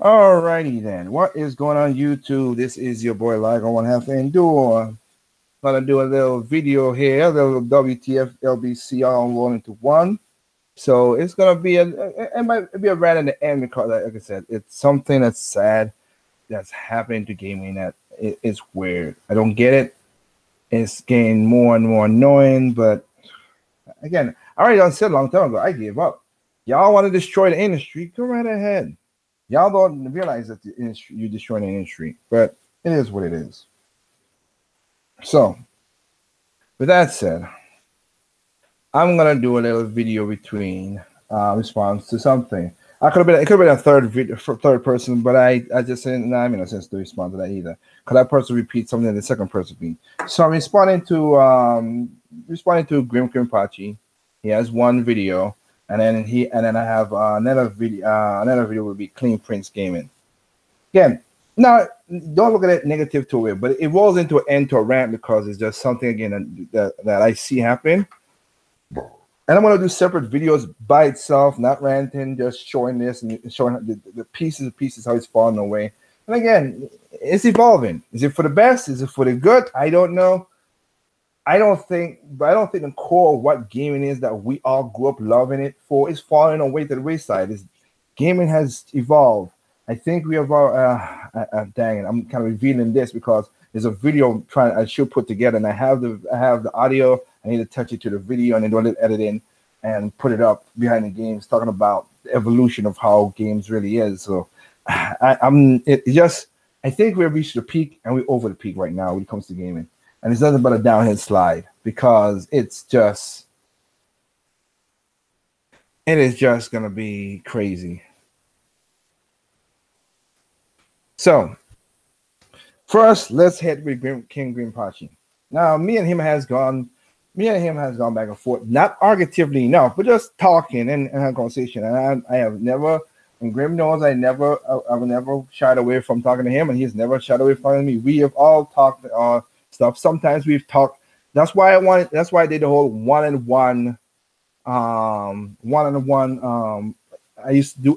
Alrighty then. What is going on YouTube? This is your boy Ligo One Half Endure. Gonna do a little video here, a little WTF LBC all rolled into one. So it's gonna be it might be a rant in the end because like I said, it's something that's sad that's happening to gaming that it's weird. I don't get it. It's getting more and more annoying, but again, I already done said a long time ago, I gave up. Y'all want to destroy the industry, go right ahead. Y'all don't realize that the industry, you're destroying the industry, but it is what it is. So, with that said, I'm gonna do a little video between response to something. It could have been a third person, but I just said nah, I mean no sense to respond to that either, because that person repeats something that the second person beat. So I'm responding to Grim Pachi. He has one video. And then I have another video. Another video will be cleanprinegaming. Again, now don't look at it negative to it, but it rolls into an end to a rant because it's just something again that I see happen. And I'm gonna do separate videos by itself, not ranting, just showing this and showing the pieces how it's falling away. And again, it's evolving. Is it for the best? Is it for the good? I don't know. I don't think the core of what gaming is that we all grew up loving it for is falling away to the wayside. Gaming has evolved. I think we evolved. Dang it! I'm kind of revealing this because there's a video I should put together, and I have the audio. I need to touch it to the video and then do a little editing and put it up behind the games, talking about the evolution of how games really is. So I think we've reached the peak, and we're over the peak right now when it comes to gaming. And it's nothing but a downhill slide because it is just going to be crazy. So, first, let's head with King Grim Pachi. Now, me and him has gone back and forth, not argumentatively enough, but just talking and have conversation. And I have never, and Grim knows I've never shied away from talking to him, and he's never shied away from me. We have all talked stuff. Sometimes we've talked. That's why I did the whole one-on-one. I do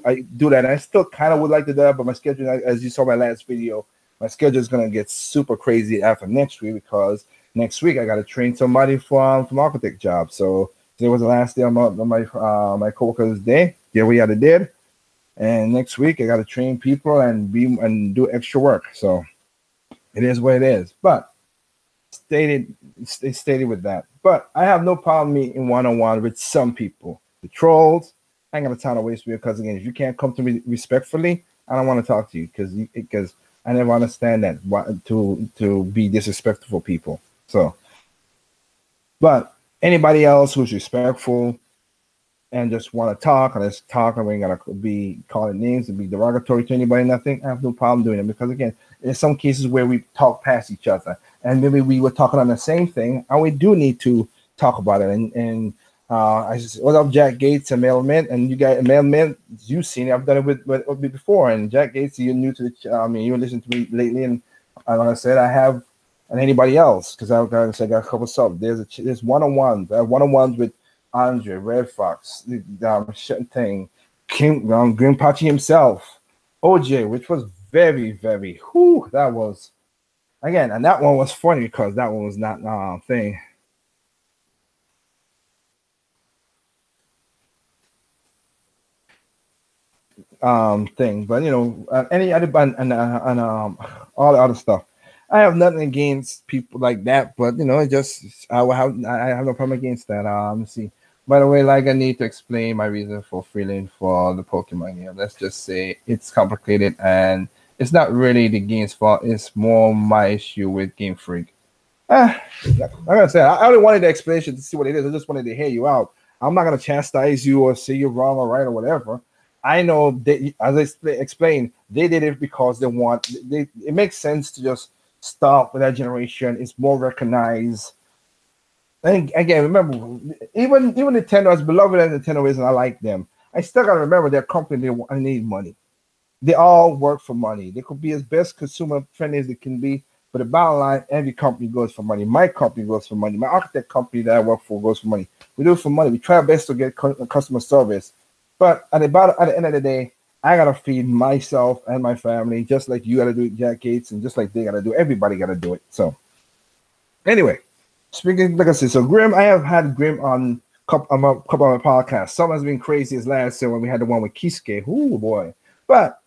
that. And I still kind of would like to do that, but my schedule, as you saw my last video, my schedule is gonna get super crazy after next week because next week I got to train somebody from architect job. So today was the last day of my coworker's day. Yeah, we had a did, and next week I got to train people and do extra work. So it is what it is, but. Stay stated with that, but I have no problem meeting one-on-one with some people. The trolls, I ain't got time to waste with you because again, if you can't come to me respectfully, I don't want to talk to you because I never understand that to be disrespectful for people. So, but anybody else who's respectful and just want to talk and let's talk, and we ain't gotta be calling names and be derogatory to anybody. Nothing. I have no problem doing it because again, there's some cases where we talk past each other. And maybe we were talking on the same thing, and we do need to talk about it. And I just, what up, Jack Gates and Mailman? And you guys, Mailman, you've seen it. I've done it with before. And Jack Gates, you're new to the. You listen to me lately, and like I said, I have, and anybody else, because I got a couple stuff. There's one-on-ones. I have one-on-ones with Andre, Red Fox, the thing, Grim Pachi himself, OJ, which was very, very. That was. Again, and that one was funny because that one was not thing. Thing, but you know, any other and all the other stuff. I have nothing against people like that, but you know, it just I have no problem against that. Let me see. By the way, like I need to explain my reason for feeling for the Pokemon game. Let's just say it's complicated and. It's not really the game's fault. It's more my issue with Game Freak. Like I said, I only wanted the explanation to see what it is. I just wanted to hear you out. I'm not going to chastise you or say you're wrong or right or whatever. I know that, as I explained, they did it because they want. It makes sense to just stop with that generation. It's more recognized. And again, remember, even Nintendo, as beloved as Nintendo is, and I like them, I still got to remember their company. They need money. They all work for money. They could be as best consumer friendly as they can be, but the bottom line, every company goes for money. My company goes for money. My architect company that I work for goes for money. We do it for money. We try our best to get customer service, but at the end of the day, I gotta feed myself and my family, just like you gotta do it, Jack Gates, and just like they gotta do. Everybody gotta do it. So, anyway, speaking like I said, so Grim, I have had Grim on a couple of my podcasts. Some has been crazy as last year when we had the one with Kisuke. Oh boy! But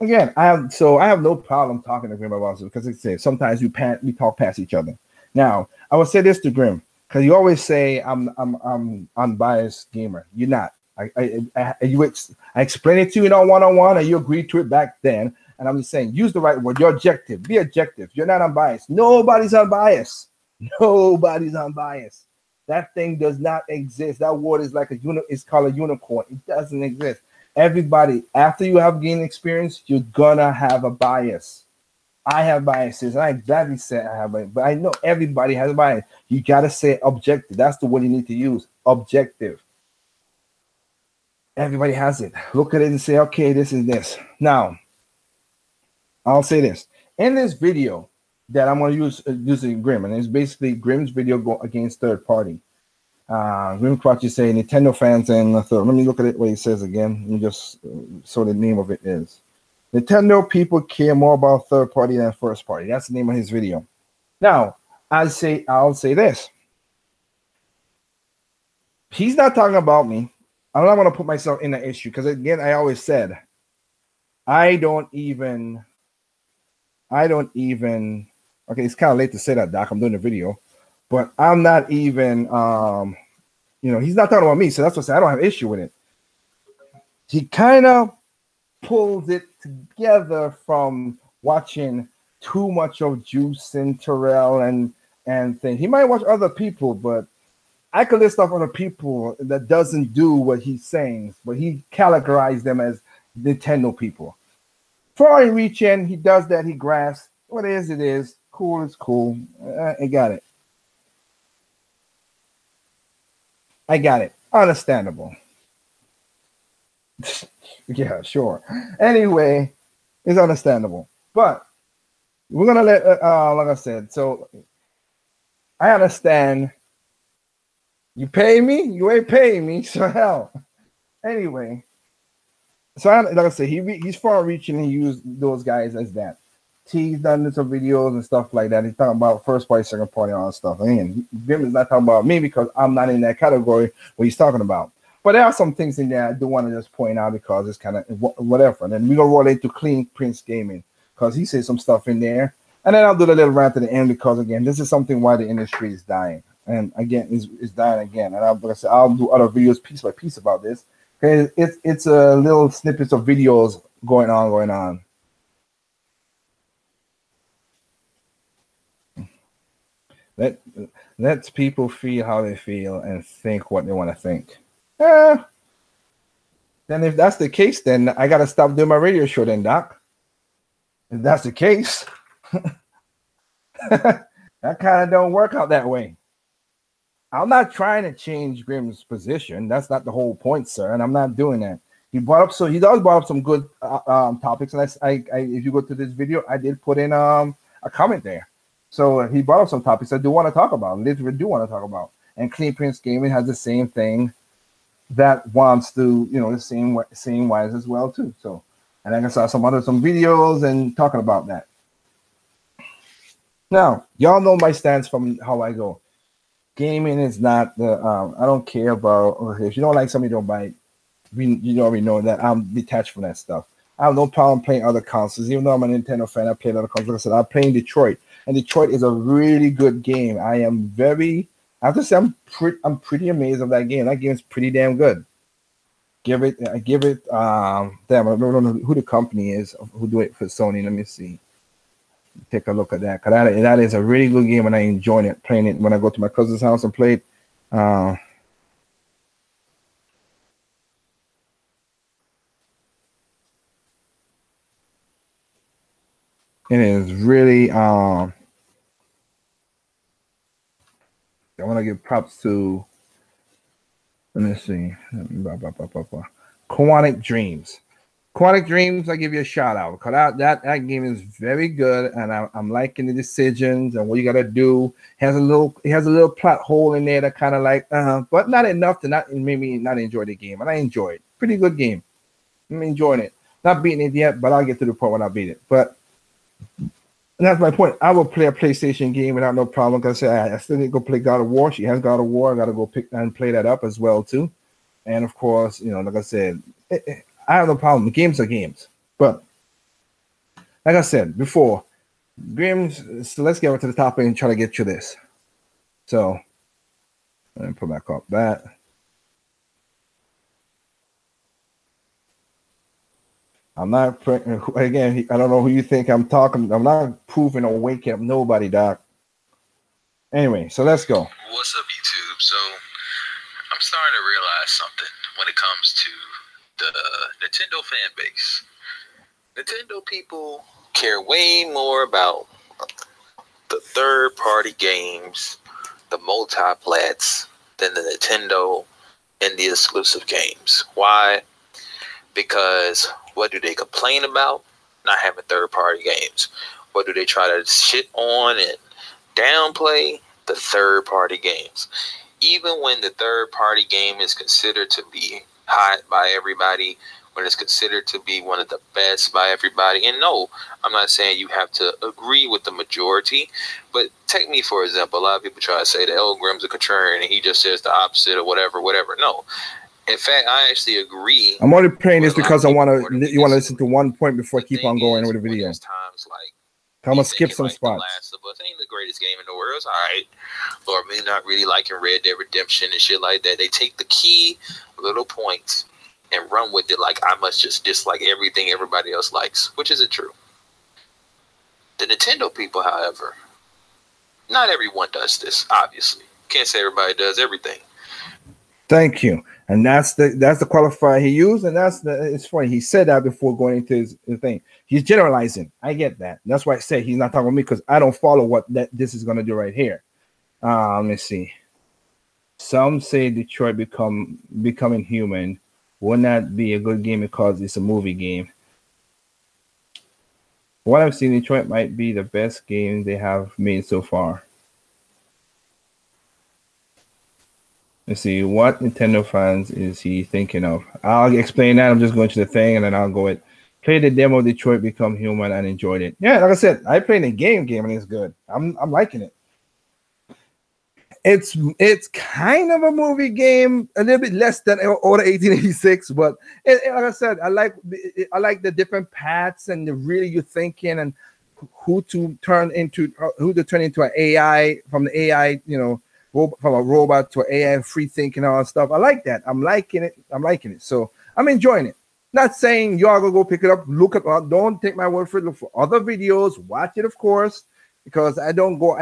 again, I have no problem talking to Grim about it because it's sometimes we talk past each other. Now, I will say this to Grim because you always say I'm unbiased gamer. You're not. I explained it to you in our one-on-one, and you agreed to it back then. And I'm just saying, use the right word. You're objective. Be objective. You're not unbiased. Nobody's unbiased. Nobody's unbiased. That thing does not exist. That word is like it's called a unicorn. It doesn't exist. Everybody, after you have gained experience, you're gonna have a bias. I have biases, and I gladly say I have bias, but I know everybody has a bias. You gotta say objective. That's the word you need to use. Objective. Everybody has it. Look at it and say, okay, this is this. Now, I'll say this. In this video that I'm going to use using Grim, and it's basically Grim's video go against third party. Grim Crotchy say Nintendo fans and let me look at it what he says again. Let me just so the name of it is Nintendo people care more about third party than first party. That's the name of his video. Now, I'll say this. He's not talking about me. I'm not going to put myself in the issue because, again, I always said I don't even. Okay, it's kind of late to say that, Doc. I'm doing a video, but I'm not even. He's not talking about me, so that's what I say. I don't have an issue with it. He kind of pulls it together from watching too much of Juice and Terrell and things. He might watch other people, but I could list off other people that doesn't do what he's saying, but he categorized them as Nintendo people. Before I reach in, he does that. He grasps what it is. It is cool. It's cool. I got it. I got it. Understandable. Yeah, sure. Anyway, it's understandable. But we're gonna let, like I said. So I understand. You pay me? You ain't paying me, so hell. Anyway, so like I said, he's far reaching and he used those guys as that. T's done some videos and stuff like that. He's talking about first party, second party, all that stuff. And Vim is not talking about me because I'm not in that category what he's talking about. But there are some things in there I do want to just point out because it's kind of whatever. And then we're going to roll into cleanprinegaming because he says some stuff in there. And then I'll do the little rant at the end because, again, this is something why the industry is dying. And again, it's dying again. And I'll do other videos piece by piece about this. Okay, it's a little snippets of videos going on. Let people feel how they feel and think what they want to think. Then if that's the case, then I gotta stop doing my radio show then, Doc. If that's the case, that kind of don't work out that way. I'm not trying to change Grim's position. That's not the whole point, sir. And I'm not doing that. He does brought up some good topics. And I if you go to this video, I did put in a comment there. So he brought up some topics I do want to talk about. Literally do want to talk about. And cleanprinegaming has the same thing that wants to, the same wise as well too. So, and I saw some videos and talking about that. Now, y'all know my stance from how I go. Gaming is not the. I don't care about. If you don't like something, don't buy it. You already know that I'm detached from that stuff. I have no problem playing other consoles. Even though I'm a Nintendo fan, I played other consoles. Like I said, I'm playing Detroit, and Detroit is a really good game. I have to say, I'm pretty amazed of that game. That game is pretty damn good. Damn, I don't know who the company is who do it for Sony. Let me see. Take a look at that. Cause that is a really good game, and I enjoy it playing it when I go to my cousin's house and play it. It is really. I want to give props to. Let me see. Quantic Dreams. Quantic Dreams, I give you a shout out because that game is very good, and I'm liking the decisions and what you gotta do. It has a little plot hole in there that kind of like, but not enough to not enjoy the game, and I enjoy it. Pretty good game. I'm enjoying it. Not beating it yet, but I'll get to the point when I beat it. But that's my point. I will play a PlayStation game without no problem. Because I still need to go play God of War. She has God of War. I got to go pick and play that up as well too. And of course, you know, like I said, I have no problem. Games are games. But like I said before, games. So let's get to the topic and try to get to this. So let me put back up that. I'm not, again, I don't know who you think I'm talking. I'm not proving or waking up nobody, Doc. Anyway, so let's go. What's up, YouTube? So I'm starting to realize something when it comes to the Nintendo fan base. Nintendo people care way more about the third-party games, the multi-plats, than the Nintendo and the exclusive games. Why? Because what do they complain about? Not having third-party games. What do they try to shit on and downplay? The third-party games. Even when the third-party game is considered to be hot by everybody, when it's considered to be one of the best by everybody. And no, I'm not saying you have to agree with the majority, but take me for example. A lot of people try to say that Grimm's a contrarian and he just says the opposite or whatever. No. In fact, I actually agree. I'm only playing this because I want to. You want to listen to one point before I keep on going with the video. Times like I'm gonna skip some spots. The Last of Us ain't the greatest game in the world. It's all right. Or me not really liking Red Dead Redemption and shit like that. They take the key little points and run with it like I must just dislike everything everybody else likes, which isn't true. The Nintendo people, however, not everyone does this. Obviously, can't say everybody does everything. Thank you. And that's the qualifier he used, and it's funny. He said that before going into his thing. He's generalizing. I get that. That's why I say he's not talking about me because I don't follow what this is gonna do right here. Let me see. Some say Detroit becoming human would not be a good game because it's a movie game. What I've seen, Detroit might be the best game they have made so far. Let's see, what Nintendo fans is he thinking of? I'll explain that. I'm just going to the thing, and then I'll go with play the demo Detroit Become Human and enjoyed it. Yeah, like I said, I played the game and it's good. I'm liking it. It's kind of a movie game, a little bit less than Order 1886, but like I said, I like the different paths and the really you're thinking and who to turn into an AI from the AI, you know, from a robot to AI, free thinking, all that stuff. I like that. I'm liking it. So I'm enjoying it. Not saying y'all gonna go pick it up, look at. Don't take my word for it. Look for other videos. Watch it, of course, because I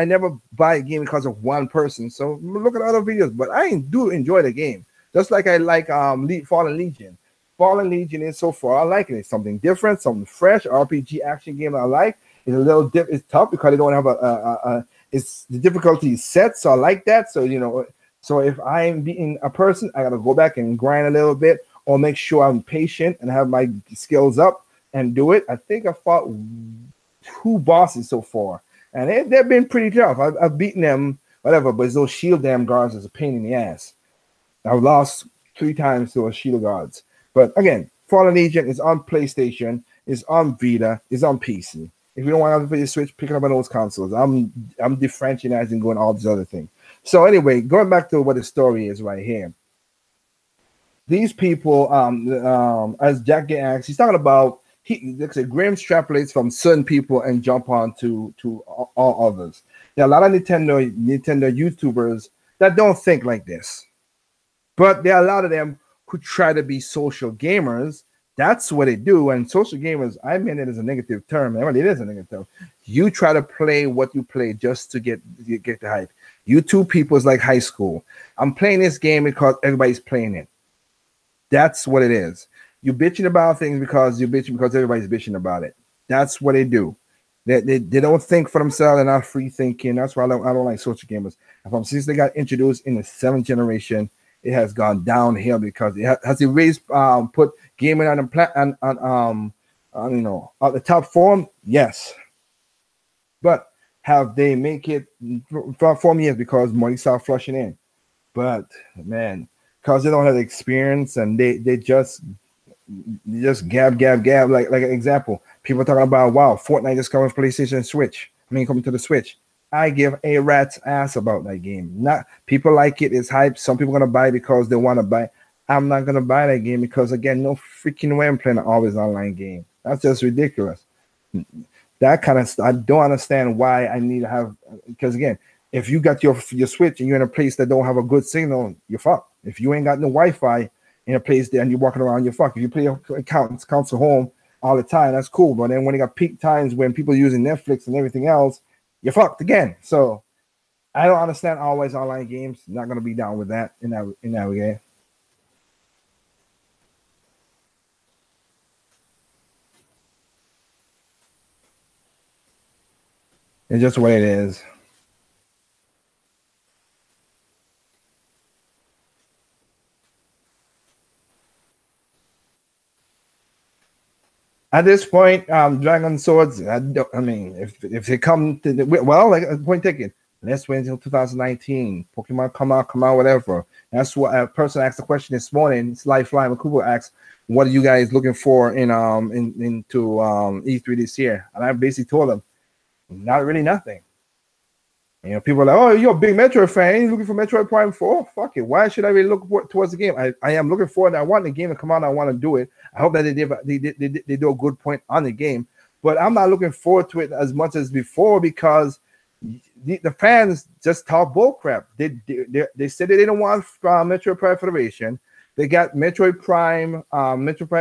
never buy a game because of one person. So look at other videos. But I do enjoy the game, just like I like Fallen Legion. Fallen Legion is so far I like it. It's something different, something fresh, RPG action game I like. It's a little it's tough because they don't have it's the difficulty is set, so I like that. So you know, so if I'm beating a person, I gotta go back and grind a little bit, or make sure I'm patient and have my skills up and do it. I think I fought 2 bosses so far, and they've been pretty tough. I've beaten them, whatever, but those shield damn guards is a pain in the ass. I've lost 3 times to those shield guards. But again, Fallen Legion is on PlayStation, is on Vita, is on PC. If you don't want to play the Switch, pick it up on those consoles. I'm differentiating, going all these other things. So anyway, going back to what the story is right here. These people, as Jack asked, he's talking about Grimm extrapolates from certain people and jump on to all others. There are a lot of Nintendo YouTubers that don't think like this, but there are a lot of them who try to be social gamers. That's what they do. And social gamers, I mean it as a negative term. It is a negative term. You try to play what you play just to get the hype. YouTube people is like high school. I'm playing this game because everybody's playing it. That's what it is. You're bitching about things because everybody's bitching about it. That's what they do. They don't think for themselves. They're not free thinking. That's why I don't like social gamers. And since they got introduced in the 7th generation, it has gone downhill because it has erased, put gaming on the top form. Yes, but have they make it for me? Yes, because money start flushing in. But man, because they don't have the experience and they just You just gab, gab, gab. Like an example, people talking about, wow, Fortnite is coming to PlayStation Switch. I mean, coming to the Switch. I give a rat's ass about that game. Not people like it. It's hype. Some people gonna buy it because they want to buy. I'm not gonna buy that game because again, no freaking way I'm playing an always online game. That's just ridiculous. That kind of I don't understand why I need to have, because again, if you got your Switch and you're in a place that don't have a good signal, you're fucked. If you ain't got no Wi-Fi in a place there and you're walking around, you're fucked. If you play accounts at home all the time, that's cool. But then when you got peak times when people are using Netflix and everything else, you're fucked again. So I don't understand always online games. Not gonna be down with that in that way. It's just what it is. At this point, Dragon Swords. I mean, if they come to like point taken. Let's wait until 2019. Pokemon come out, whatever. That's what a person asked the question this morning. It's Lifeline Makubo asked, "What are you guys looking for into E3 this year?" And I basically told them, not really nothing. You know, people are like, "Oh, you're a big Metroid fan. You're looking for Metroid Prime 4? Fuck it. Why should I really look towards the game? I am looking forward. I want the game to come out. I want to do it. I hope that they do a good point on the game. But I'm not looking forward to it as much as before because the fans just talk bullcrap. They said they didn't want Metroid Prime Federation. They got Metroid Prime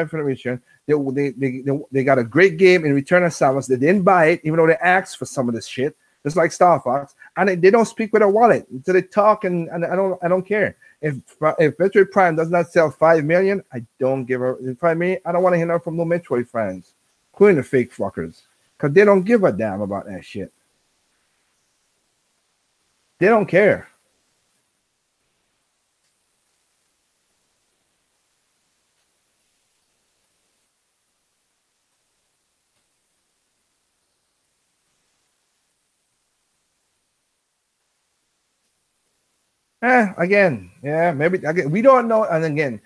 Federation. They got a great game in Return of Samus. They didn't buy it, even though they asked for some of this shit. Just like Star Fox, and they don't speak with a wallet. So they talk, and I don't care. If Metroid Prime does not sell 5 million, I don't give a 5 million. I don't want to hear nothing from no Metroid fans, including the fake fuckers, because they don't give a damn about that shit. They don't care. Again, yeah, maybe again, we don't know. And again,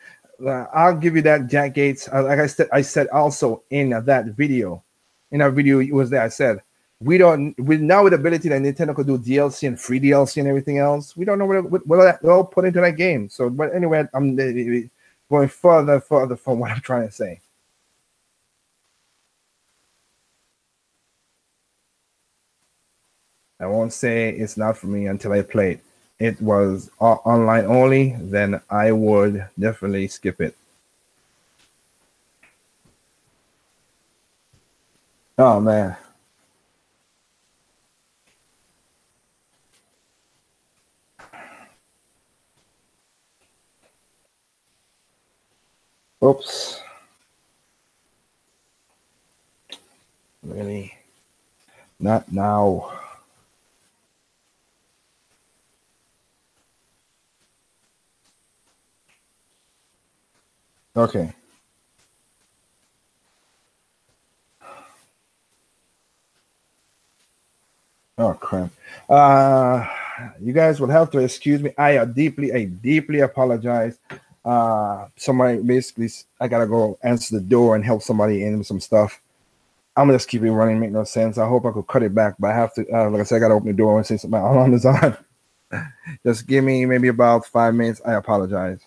I'll give you that, Jack Gates. Like I said also in that video, it was there. I said we don't. With now with the ability that Nintendo could do DLC and free DLC and everything else, we don't know what they'll put into that game. So, but anyway, I'm going further from what I'm trying to say. I won't say it's not for me until I play it. It was online only, then I would definitely skip it. Oh man. Oops. Really? Not now. Okay. Oh crap. You guys will have to excuse me. I deeply apologize. Somebody basically, I gotta go answer the door and help somebody in with some stuff. I'm gonna just keep it running. Make no sense. I hope I could cut it back, but I have to. Like I said, I gotta open the door and say something. My alarm is on. Just give me maybe about 5 minutes. I apologize.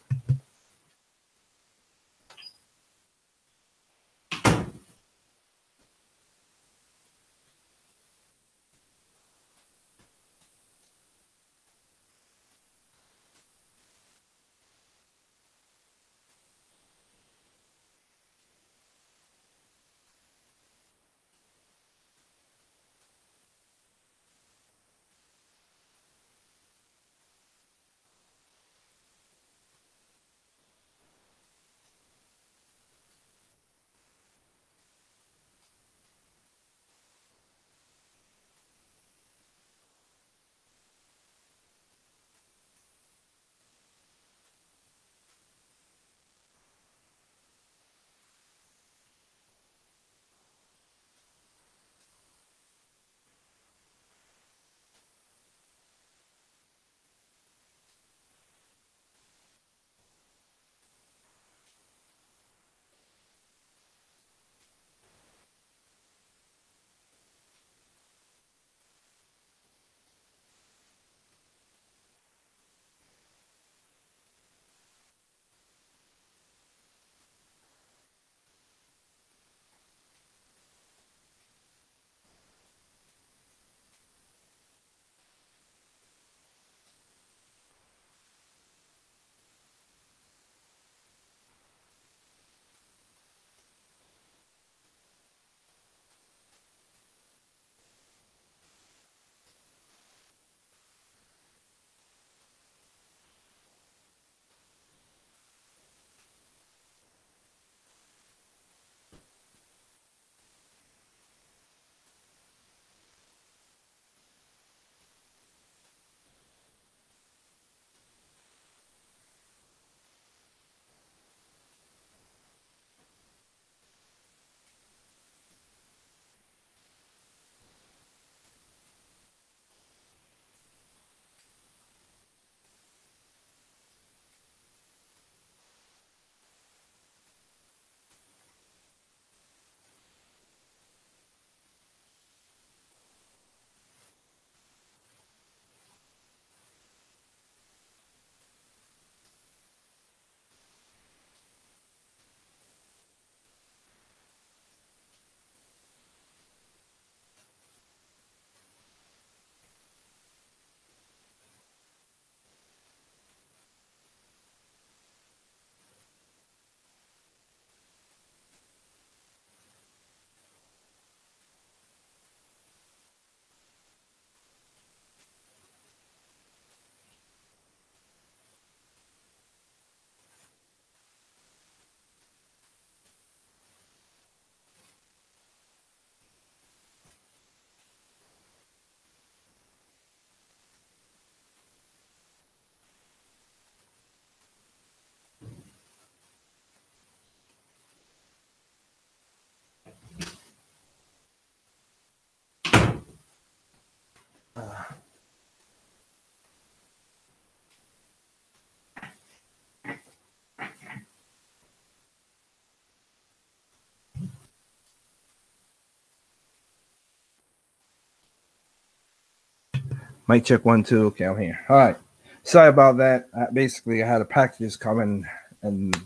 Mic check 1 2. Okay, I'm here. All right. Sorry about that. Basically, I had a packages coming and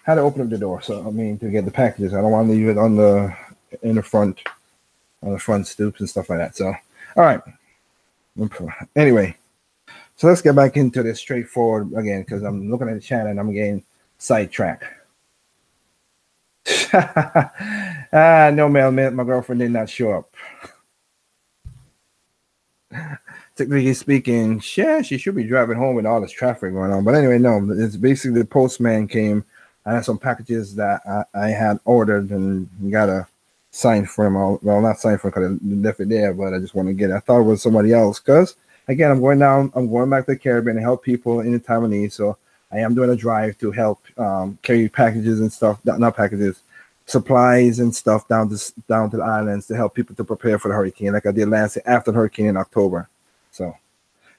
had to open up the door. So I mean, to get the packages, I don't want to leave it on the front stoops and stuff like that. So, all right. Anyway, so let's get back into this straightforward again because I'm looking at the channel and I'm getting sidetracked. No, man, my girlfriend did not show up. Technically speaking, yeah, she should be driving home with all this traffic going on. But anyway, no, it's basically the postman came. I had some packages that I had ordered and got a sign for them. Well, not sign for them because they're definitely there, but I just want to get it. I thought it was somebody else because, again, I'm going back to the Caribbean to help people in the time of need. So I am doing a drive to help carry packages and stuff, not packages, supplies and stuff down to the islands to help people to prepare for the hurricane, like I did after the hurricane in October. So,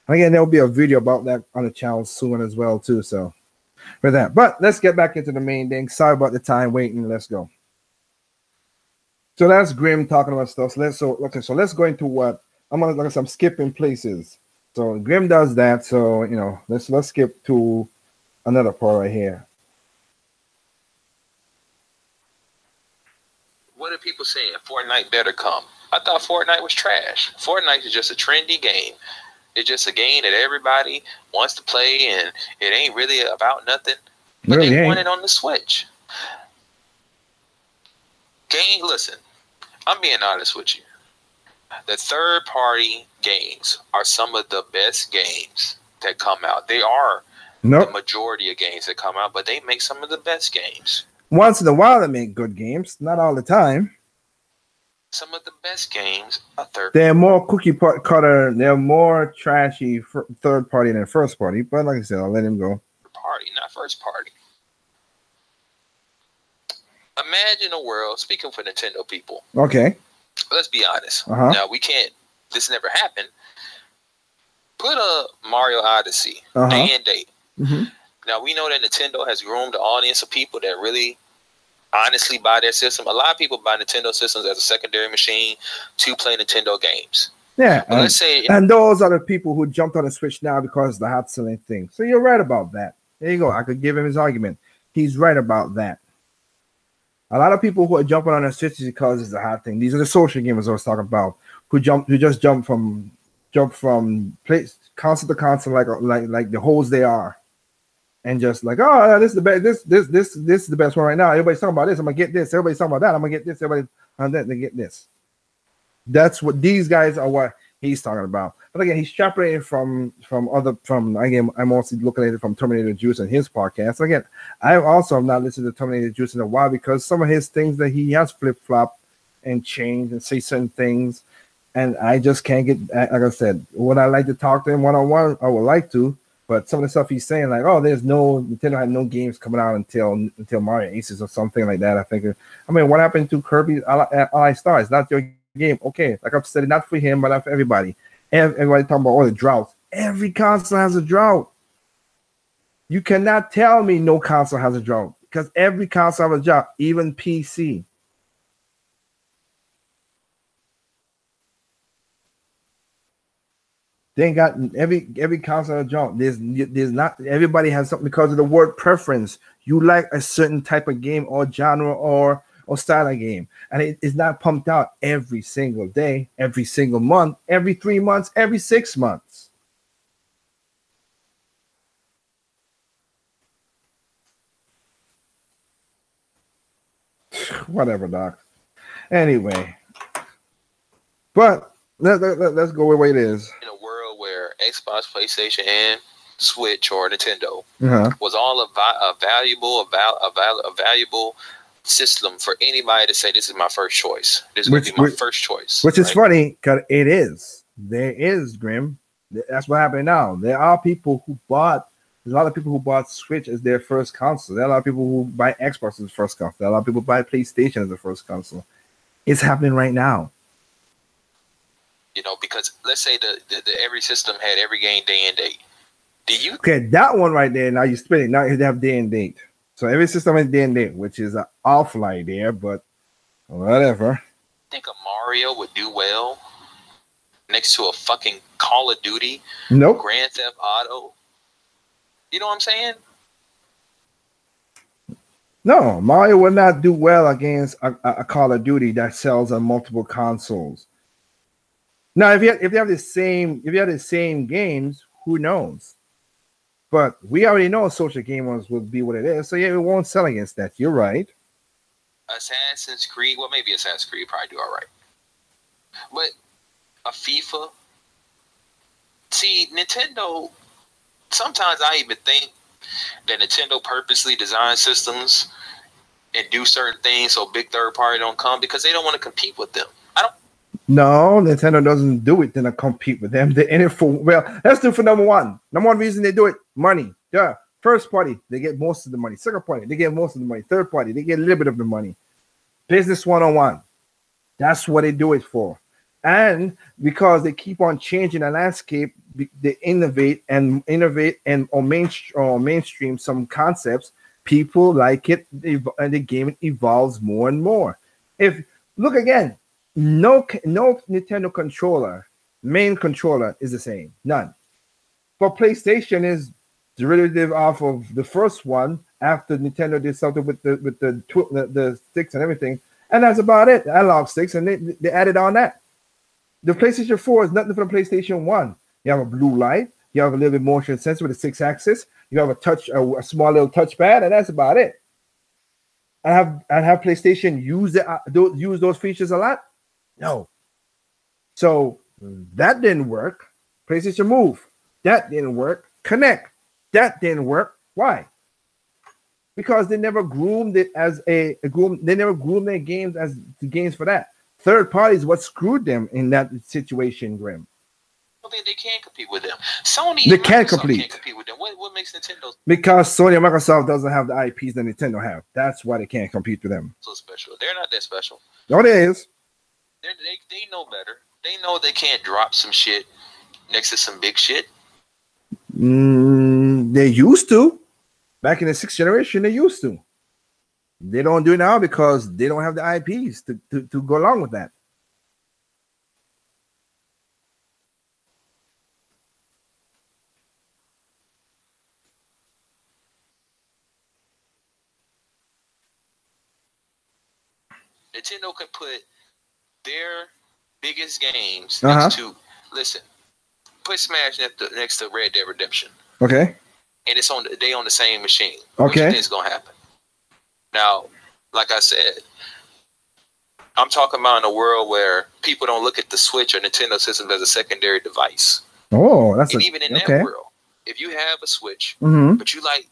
again, there will be a video about that on the channel soon as well, too. So, for that. But let's get back into the main thing. Sorry about the time waiting. Let's go. So that's Grim talking about stuff. So let's go into what I'm gonna look at. Some skipping places. So Grim does that. So let's skip to another part right here. What are people saying? Fortnite better come. I thought Fortnite was trash. Fortnite is just a trendy game. It's just a game that everybody wants to play, and it ain't really about nothing. But really they want it on the Switch. Listen, I'm being honest with you. The third-party games are some of the best games that come out. They are the majority of games that come out, but they make some of the best games. Once in a while, they make good games. Not all the time. Some of the best games are third. They're more cookie cutter. They're more trashy third party than first party. But like I said, I'll let him go. Party, not first party. Imagine a world. Speaking for Nintendo people. Okay. Let's be honest. Now we can't. This never happened. Put a Mario Odyssey day and date. Now we know that Nintendo has groomed the audience of people that really honestly buy their system. A lot of people buy Nintendo systems as a secondary machine to play Nintendo games. Yeah, let's say, and those are the people who jumped on the Switch now because of the hot selling thing. So you're right about that. There you go. I could give him his argument. He's right about that. A lot of people who are jumping on the Switch because it's a hot thing. These are the social gamers I was talking about who just jump from console to console like the hoes they are. And just like, oh, this is the best. This is the best one right now. Everybody's talking about this. I'm gonna get this. Everybody's talking about that. I'm gonna get this. Everybody on that. They get this. That's what these guys are. What he's talking about. But again, he's extrapolating from again. I'm also looking at it from Terminator Juice and his podcast. Again, I also have not listened to Terminator Juice in a while because some of his things that he has flip flop and changed and say certain things, and I just can't get. Like I said, would I like to talk to him one on one? I would like to. But some of the stuff he's saying, like, oh, Nintendo had no games coming out until Mario Aces or something like that. I mean, what happened to Kirby Ally Stars? Not your game. Okay, like I've said, not for him, but not for everybody. Everybody talking about all the droughts. Every console has a drought. You cannot tell me no console has a drought because every console has a drought, even PC. They ain't got every console jump. There's not everybody has something because of the word preference. You like a certain type of game or genre or style of game, and it is not pumped out every single day, every single month, every 3 months, every 6 months. Whatever, Doc. Anyway, but let's go where it is. Where Xbox, PlayStation, and Switch or Nintendo was all a valuable system for anybody to say this is my first choice. This would be my first choice. Which is funny because it is. There is, Grim. That's what happened now. There are people who bought. There's a lot of people who bought Switch as their first console. There are a lot of people who buy Xbox as the first console. There are a lot of people who buy PlayStation as the first console. It's happening right now. Because let's say the every system had every game day and date. Okay, that one right there, now you split it. Now you have day and date. So every system has day and date, which is an awful idea, but whatever. Think a Mario would do well next to a fucking Call of Duty, Nope. Grand Theft Auto. You know what I'm saying? No, Mario would not do well against a Call of Duty that sells on multiple consoles. Now, if you have the same games, who knows? But we already know social gamers will be what it is, so yeah, it won't sell against that. You're right. Assassin's Creed, well, maybe Assassin's Creed probably do all right, but a FIFA. See, Nintendo. Sometimes I even think that Nintendo purposely designs systems and do certain things so big third party don't come because they don't want to compete with them. No, Nintendo doesn't do it to compete with them. They're in it for, well, let's do it for number one. Number one reason they do it, money. Yeah. First party, they get most of the money. Second party, they get most of the money. Third party, they get a little bit of the money. Business 101. That's what they do it for. And because they keep on changing the landscape, they innovate and or mainstream some concepts. People like it, and the game evolves more and more. If look again, no Nintendo controller, main controller is the same. None. But PlayStation is derivative off of the first one after Nintendo did something with the sticks and everything, and that's about it. Analog sticks, and they added on that. The PlayStation 4 is nothing from the PlayStation 1. You have a blue light, you have a little bit motion sensor with a 6-axis, you have a small little touchpad, and that's about it. I have PlayStation use those features a lot? No. So that didn't work. PlayStation Move, that didn't work. Connect, that didn't work. Why? Because they never groomed it as they never groomed their games as the games for that. Third parties what screwed them in that situation, Grim. I think they can't compete with them. Sony they and can't Microsoft compete. Can't compete with them. What makes Nintendo because Sony and Microsoft doesn't have the IPs that Nintendo have. That's why they can't compete with them. so special? They're not that special. No, it is. They know better. They know they can't drop some shit next to some big shit. They used to. Back in the 6th generation, they used to. They don't do it now because they don't have the IPs to go along with that. Nintendo can put their biggest games next to, listen, put Smash next to Red Dead Redemption. Okay. And it's on the same machine. Okay. What do you think is gonna happen? Now, like I said, I'm talking about in a world where people don't look at the Switch or Nintendo systems as a secondary device. Oh, that's even in that world, if you have a Switch, but you like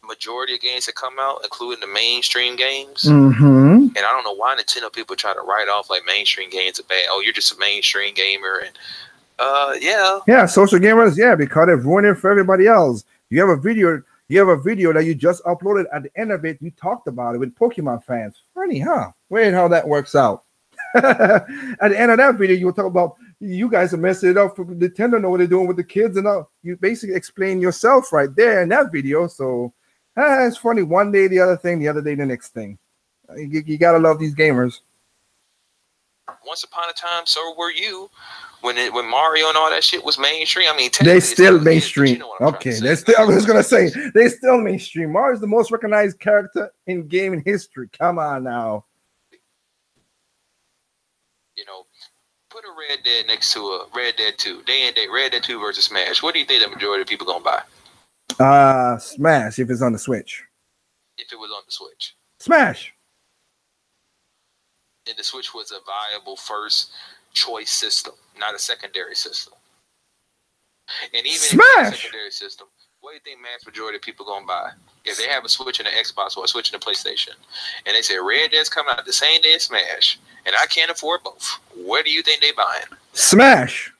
majority of games that come out, including the mainstream games, and I don't know why Nintendo people try to write off like mainstream games are bad. Oh, you're just a mainstream gamer, and yeah, social gamers, because they're ruining it for everybody else. You have a video that you just uploaded. At the end of it, you talked about it with Pokemon fans. Funny, huh? Weird how that works out. At the end of that video, you will talk about you guys are messing it up for Nintendo. Know what they're doing with the kids, and all. You basically explain yourself right there in that video. So it's funny. One day the other thing, the other day the next thing. You gotta love these gamers. Once upon a time, so were you. When Mario and all that shit was mainstream, I mean, they still mainstream. You know okay, they still. I was gonna say they still mainstream. Mario's the most recognized character in gaming history. Come on now. You know, put a Red Dead next to a Red Dead 2. Day and date, Red Dead 2 versus Smash. What do you think the majority of people gonna buy? Smash if it's on the Switch. If it was on the Switch. Smash. And the Switch was a viable first choice system, not a secondary system. And even if it's a secondary system, what do you think mass majority of people gonna buy? If they have a Switch and an Xbox or a Switch and a PlayStation, and they say Red Dead's coming out the same day as Smash, and I can't afford both, what do you think they buying? Smash.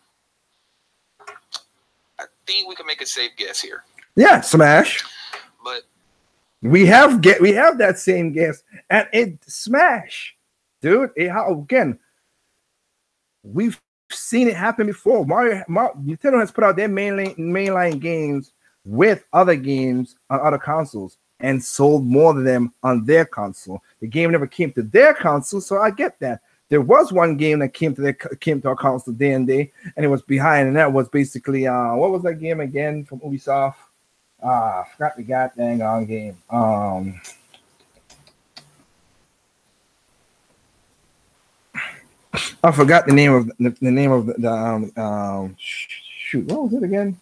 I think we can make a safe guess here. Yeah, Smash. But we have that same guess, and it Smash, dude. Again, we've seen it happen before. Nintendo has put out their mainline games with other games on other consoles and sold more of them on their console. The game never came to their console, so I get that. There was one game that came to our console day and day, and it was behind, and that was basically what was that game again from Ubisoft? Forgot the goddamn on game. I forgot the name of the shoot. What was it again?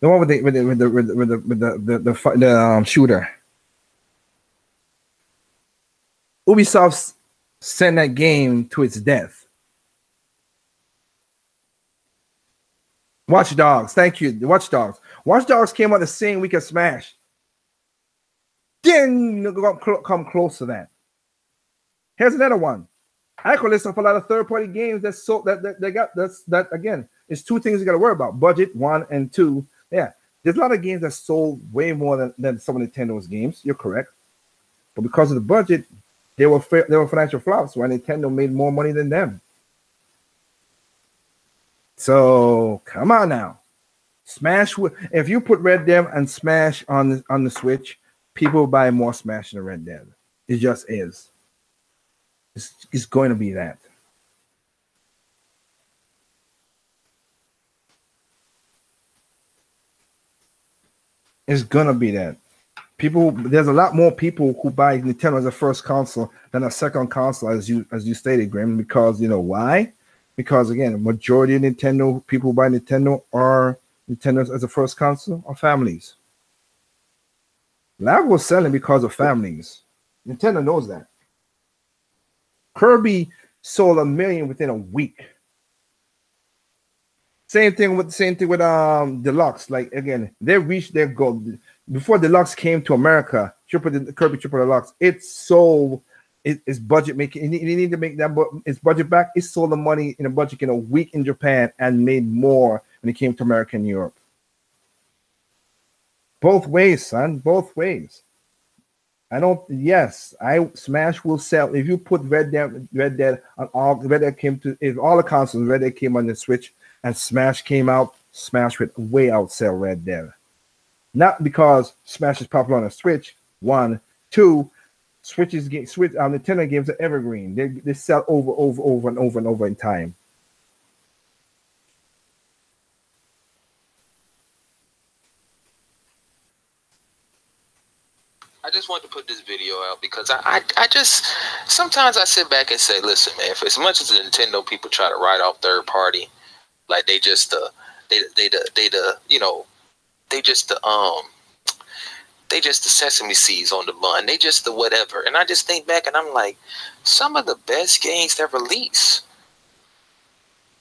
The one with the shooter. Ubisoft sent that game to its death. Watch Dogs. Thank you. Watch Dogs. Watch Dogs came out the same week as Smash. Didn't come close to that. Here's another one. I could list off a lot of third-party games that they got. That again, it's two things you got to worry about: budget, one, and two. Yeah, there's a lot of games that sold way more than some of Nintendo's games. You're correct, but because of the budget, they were financial flops. Where Nintendo made more money than them. So come on now, Smash. If you put Red Dead and Smash on the Switch, people will buy more Smash than Red Dead. It just is. It's going to be that. It's gonna be that. There's a lot more people who buy Nintendo as a first console than a second console, as you stated, Grim. Because you know why? Because again, the majority of Nintendo people who buy Nintendo are Nintendo as a first console are families. Lab was selling because of families. Nintendo knows that. Kirby sold 1 million within a week. Same thing with Deluxe. Like again, they reached their goal before Deluxe came to America. Kirby Triple Deluxe. It sold its budget making. It needed to make its budget back. It sold the money in a budget in a week in Japan and made more when it came to America and Europe. Both ways, son. Both ways. Smash will sell. If you put Red Dead on all Red Dead came to if all the consoles Red Dead came on the Switch and Smash came out, Smash would way outsell Red Dead. Not because Smash is popular on the Switch. One, two, Nintendo games are evergreen. They sell over and over in time. I just wanted to put this video out because I just sometimes I sit back and say, listen, man, for as much as the Nintendo people try to write off third party, like they just the sesame seeds on the bun, they just the whatever. And I just think back and I'm like, some of the best games that release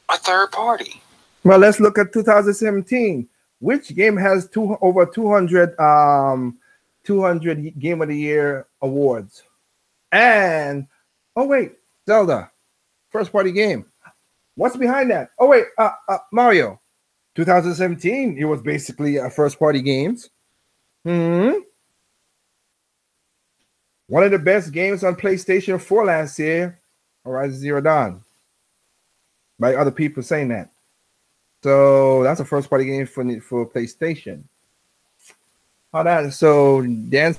are third party. Well, let's look at 2017. Which game has over 200 Game of the Year awards? And Zelda, first party game. What's behind that? Mario, 2017. It was basically a first party games. One of the best games on PlayStation 4 last year, Horizon Zero Dawn. By other people saying that. So that's a first party game for PlayStation. Dan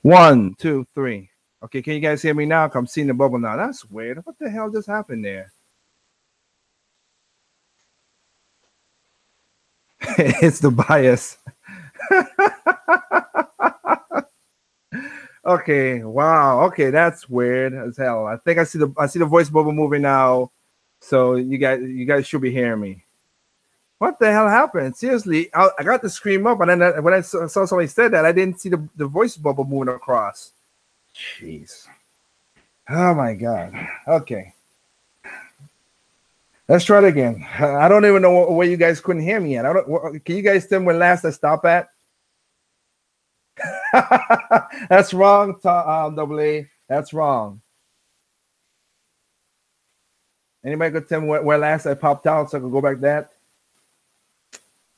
1, 2, 3. Okay, can you guys hear me now? I'm seeing the bubble now. That's weird. What the hell just happened there? It's the bias. Okay, wow. Okay, that's weird as hell. I think I see the voice bubble moving now. So you guys should be hearing me. What the hell happened? Seriously, I got the screen up, and then when I saw somebody said that, I didn't see the voice bubble moving across. Jeez. Oh my god. Okay. Let's try it again. I don't even know where you guys couldn't hear me at. Can you guys tell me when last I stopped at? That's wrong, Double A. That's wrong. Anybody could tell me where last I popped out so I can go back to that?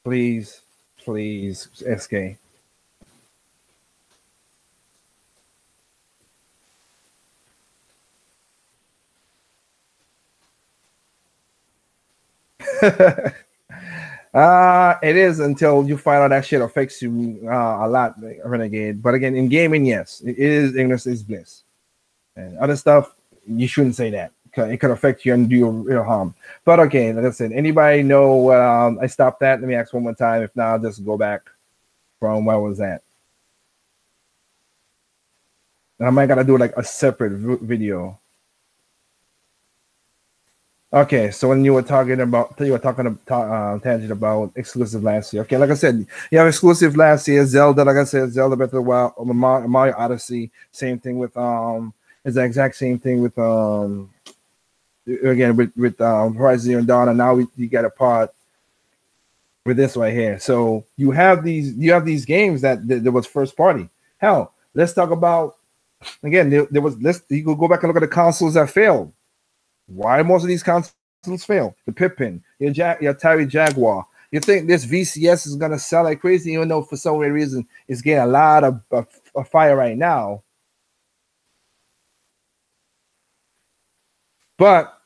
Please, please, SK. It is until you find out that shit affects you a lot, Renegade. But again, in gaming, yes, it is ignorance is bliss. And other stuff, you shouldn't say that. It could affect you and do you real harm. But okay, like I said, anybody know I stopped that? Let me ask one more time. If not, I'll just go back from where I was at. And I might gotta do like a separate video. Okay, so when you were talking about Tangent about exclusive last year. Okay, like I said, you have exclusive last year. Zelda, like I said, Zelda Breath of the Wild, Mario Odyssey. Same thing with it's the exact same thing with again with Horizon Zero Dawn, and now you got a part with this right here. So you have these games that there was first party. Hell, let's talk about again. There was you could go back and look at the consoles that failed. Why most of these consoles fail? The Pippin, your Atari Jaguar. You think this VCS is gonna sell like crazy, even though for some weird reason it's getting a lot of fire right now. But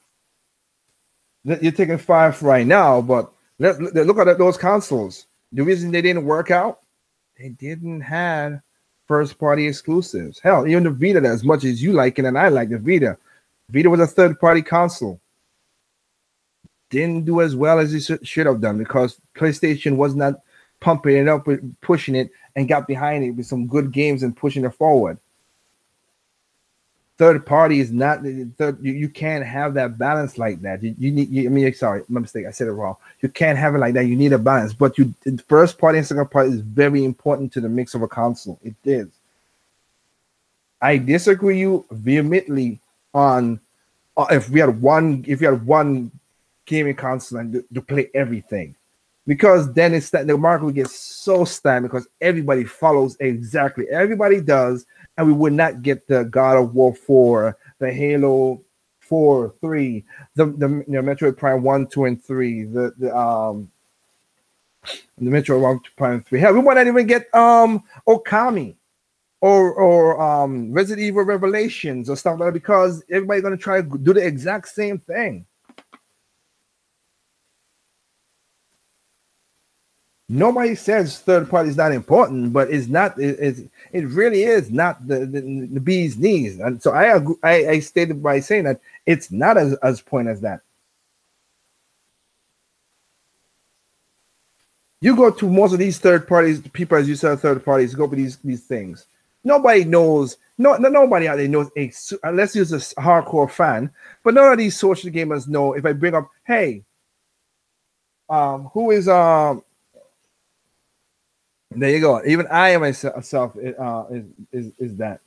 you're taking 5 right now. But look at those consoles. The reason they didn't work out, they didn't have first party exclusives. Hell, even the Vita, as much as you like it and I like the Vita was a third-party console. Didn't do as well as it should have done because PlayStation was not pumping it up, pushing it, and got behind it with some good games and pushing it forward. Third-party is not you can't have that balance like that. Sorry, my mistake. I said it wrong. You can't have it like that. You need a balance. But first party and second party is very important to the mix of a console. It is. I disagree with you vehemently on if we had one gaming console and to play everything, because then it's that the market would get so stagnant because everybody follows exactly everybody does, and we would not get the God of War 4, the Halo 4, 3, the Metroid Prime 1, 2, and 3, the Metroid 1, Prime 3. Hell, we might not even get Okami. Or Resident Evil Revelations or stuff like that, because everybody's gonna try to do the exact same thing. Nobody says third party is not important, but it's not. It really is not the bee's knees. And so I agree, I stated by saying that it's not as point as that. You go to most of these third parties, people as you said, third parties go for these things. Nobody knows. Nobody out there knows unless you're a hardcore fan. But none of these social gamers know. If I bring up, hey, who is there you go. Even I myself is that.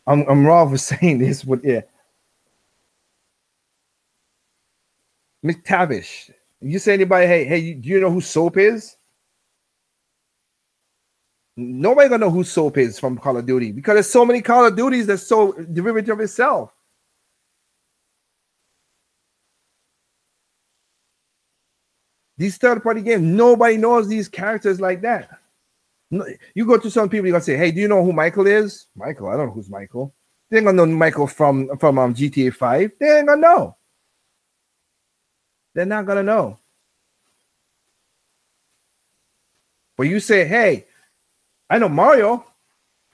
I'm wrong for saying this, but yeah. McTavish. You say anybody, hey, do you know who Soap is? Nobody gonna know who Soap is from Call of Duty because there's so many Call of Duties that's so derivative of itself. These third-party games, nobody knows these characters like that. You go to some people, you're gonna say, hey, do you know who Michael is? Michael, I don't know who's Michael. They ain't gonna know Michael from GTA 5. They ain't gonna know. They're not gonna know. But you say, hey, I know Mario.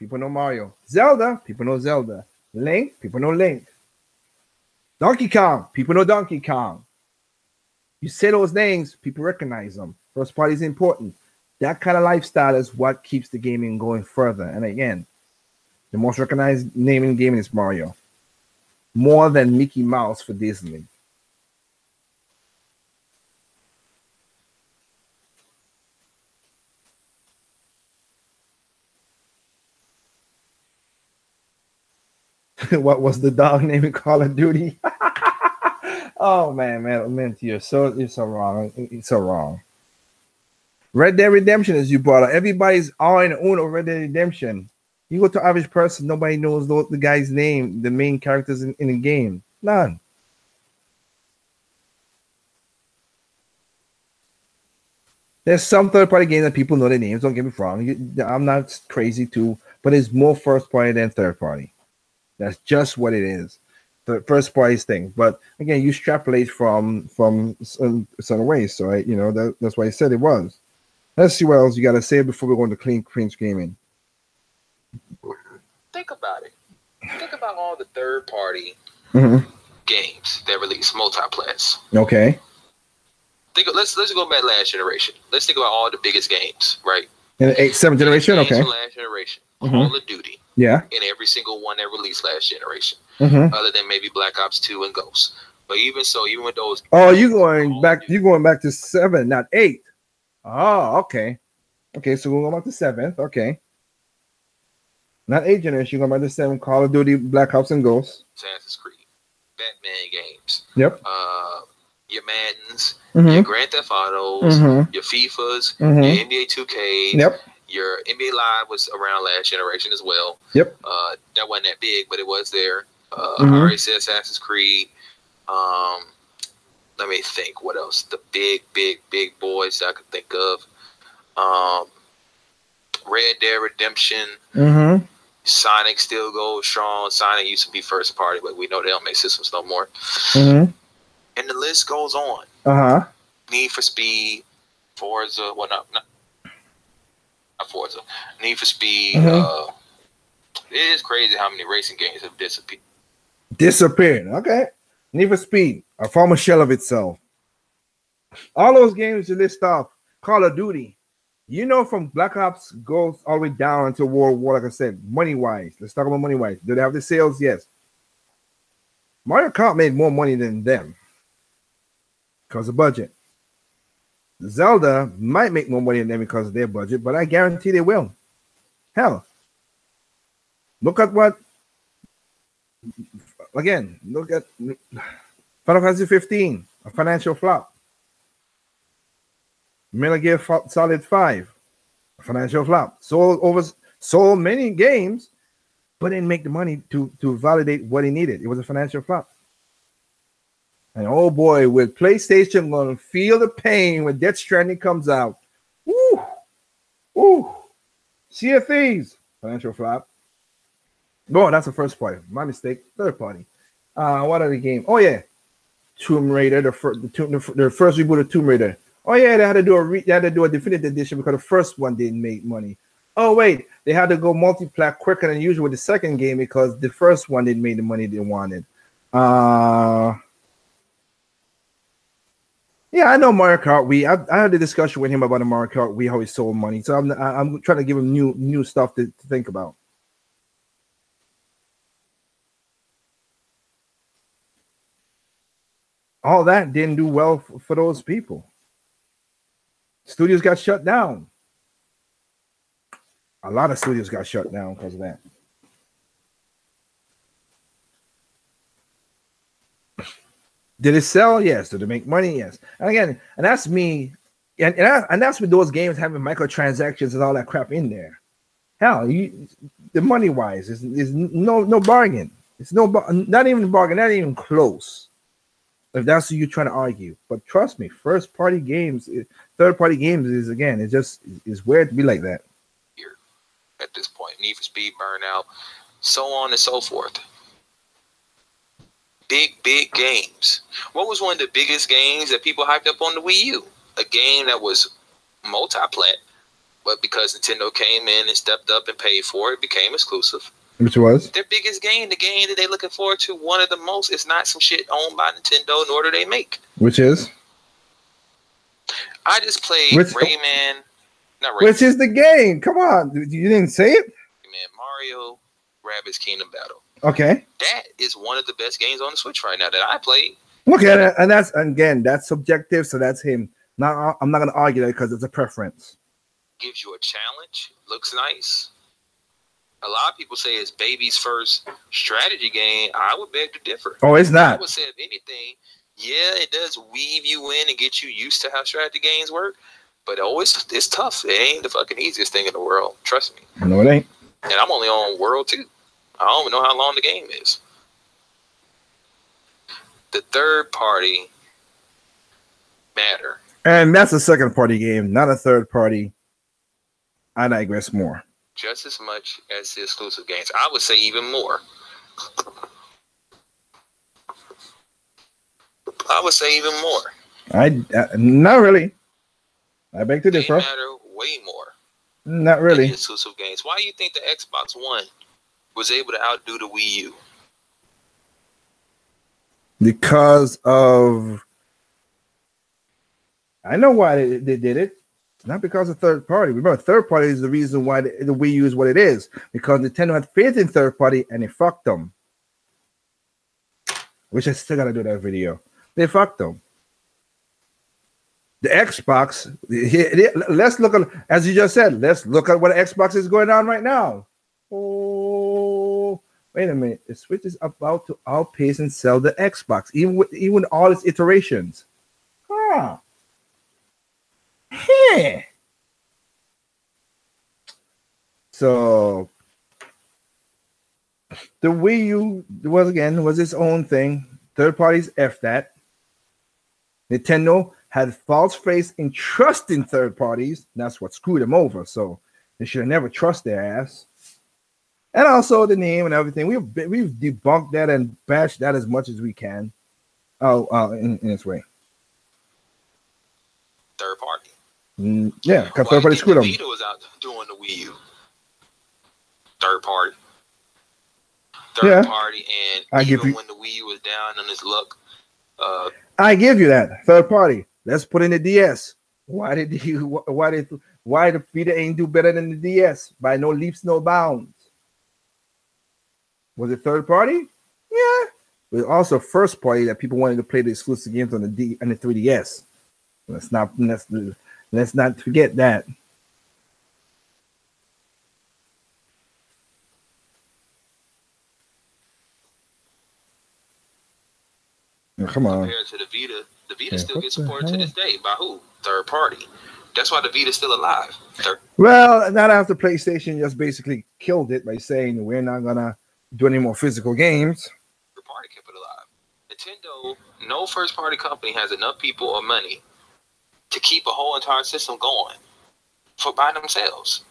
People know Mario. Zelda. People know Zelda. Link. People know Link. Donkey Kong. People know Donkey Kong. You say those names, people recognize them. First party is important. That kind of lifestyle is what keeps the gaming going further. And again, the most recognized name in gaming is Mario. More than Mickey Mouse for Disney. What was the dog name in Call of Duty? Oh man, you're so wrong. It's so wrong. Red Dead Redemption, as you brought up, everybody's all in Uno Red Dead Redemption. You go to average person, nobody knows the guy's name, the main characters in the game. None. There's some third-party games that people know the names. Don't get me wrong. I'm not crazy too, but it's more first-party than third-party. That's just what it is. The first-party thing. But again, you extrapolate from some ways. So that's why I said it was. Let's see what else you got to say before we go into Clean's Gaming. Think about it. Think about all the third-party games that release multiplats. Okay. Let's go back last generation. Let's think about all the biggest games, right? In the 7th generation, okay. Last generation, Call of Duty. Yeah. In every single one that released last generation, other than maybe Black Ops 2 and Ghost. But even so, even with those. Oh, you're going back to 7, not 8. Oh, okay. Okay, so we're going back to 7th. Okay. Not 8th generation, you're going back to 7. Call of Duty, Black Ops, and Ghosts. Assassin's Creed, Batman games. Yep. Your Maddens, your Grand Theft Autos, your FIFAs, your NBA 2K. Yep. Your NBA Live was around last generation as well. Yep. That wasn't that big, but it was there. I already said Assassin's Creed. Let me think. What else? The big boys that I could think of. Red Dead Redemption. Sonic still goes strong. Sonic used to be first party, but we know they don't make systems no more. And the list goes on. Need for Speed, Forza. Well, not Forza. Need for Speed. It is crazy how many racing games have disappeared. Okay. Need for Speed, a former shell of itself. All those games you list off, Call of Duty. From Black Ops goes all the way down until World War, like I said, money-wise. Let's talk about money-wise. Do they have the sales? Yes. Mario Kart made more money than them because of budget. Zelda might make more money than them because of their budget, but I guarantee they will. Hell, look at Final Fantasy 15, a financial flop. Metal Gear Solid 5, a financial flop. Sold many games, but didn't make the money to validate what he needed. It was a financial flop. And oh boy, with PlayStation gonna feel the pain when Death Stranding comes out. Woo! Sea of Thieves, financial flop. No, that's the first party. My mistake. Third party. What other game? Oh yeah, Tomb Raider. The first reboot of Tomb Raider. Oh yeah, they had to do a definitive edition because the first one didn't make money. Oh wait, they had to go multiplat quicker than usual with the second game because the first one didn't make the money they wanted. Yeah, I know Mario Kart. I had a discussion with him about the Mario Kart Wii, how he sold money. So I'm trying to give him new stuff to think about. All that didn't do well for those people. Studios got shut down. A lot of studios got shut down because of that. Did it sell? Yes. Did it make money? Yes. And again, and that's me, and that's with those games having microtransactions and all that crap in there. Hell, the money wise is no bargain. It's not even bargain, not even close. If that's what you're trying to argue, but trust me, third party games is weird to be like that. Here, at this point, Need for Speed, Burnout, so on and so forth. Big games. What was one of the biggest games that people hyped up on the Wii U? A game that was multi-plat, But because Nintendo came in and stepped up and paid for it, it became exclusive. Which was? Their biggest game, the game that they're looking forward to, one of the most, is not some shit owned by Nintendo, nor do they make. Which is? I just played Rayman. Not Rayman. Which is the game? Come on. You didn't say it? Man, Mario Rabbids Kingdom Battle. Okay. That is one of the best games on the Switch right now that I played. Look at it. And that's, again, that's subjective, so that's him. Now, I'm not going to argue that because it's a preference. Gives you a challenge. Looks nice. A lot of people say it's baby's first strategy game. I would beg to differ. Oh, it's not. I would say, if anything, yeah, it does weave you in and get you used to how strategy games work. But it's tough. It ain't the fucking easiest thing in the world. Trust me. No, it ain't. And I'm only on World 2. I don't even know how long the game is. The third party matter. And that's a second party game, not a third party. I digress more. Just as much as the exclusive games. I would say even more. I would say even more. Not really. I beg to differ. They matter way more. Not really. The exclusive games. Why do you think the Xbox One was able to outdo the Wii U? Because of, I know why they did it. It's not because of third party. Remember, third party is the reason why the Wii U is what it is. Because Nintendo had faith in third party and it fucked them. Which I still gotta do that video. They fucked them. The Xbox. Let's look at, as you just said. Let's look at what Xbox is going on right now. Oh, wait a minute. The Switch is about to outpace and sell the Xbox, even all its iterations. Huh. Hey. So the Wii U was its own thing. Third parties F that. Nintendo had false faith in trusting third parties. That's what screwed them over. So they should have never trust their ass. And also the name and everything. We've debunked that and bashed that as much as we can. In its way. Third party. Yeah, because third party screwed them. Vita was out doing the Wii U. Third party. Third party, and even when the Wii U was down on its luck. I give you that. Third party. Let's put in the DS. Why did the Vita ain't do better than the DS? By no leaps, no bounds. Was it third party? Yeah. It was also first party that people wanted to play the exclusive games on the 3DS. Let's not forget that. Come on. Compared to the Vita still gets supported to this day. By who? Third party. That's why the Vita's still alive. Well, not after PlayStation just basically killed it by saying we're not gonna do any more physical games. Third party kept it alive. Nintendo, no first party company has enough people or money to keep a whole entire system going by themselves.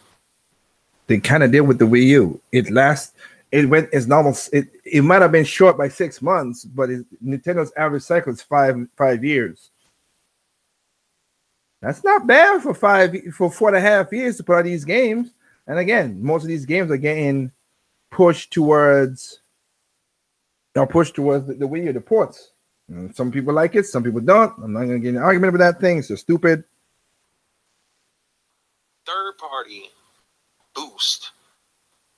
They kind of did with the Wii U. It went as normal. It might have been short by 6 months, but Nintendo's average cycle is five years. That's not bad for 4.5 years to put out these games. And again, most of these games are getting pushed towards the Wii U, the ports. Some people like it, some people don't. I'm not going to get in an argument about that thing. It's just stupid. Third party boost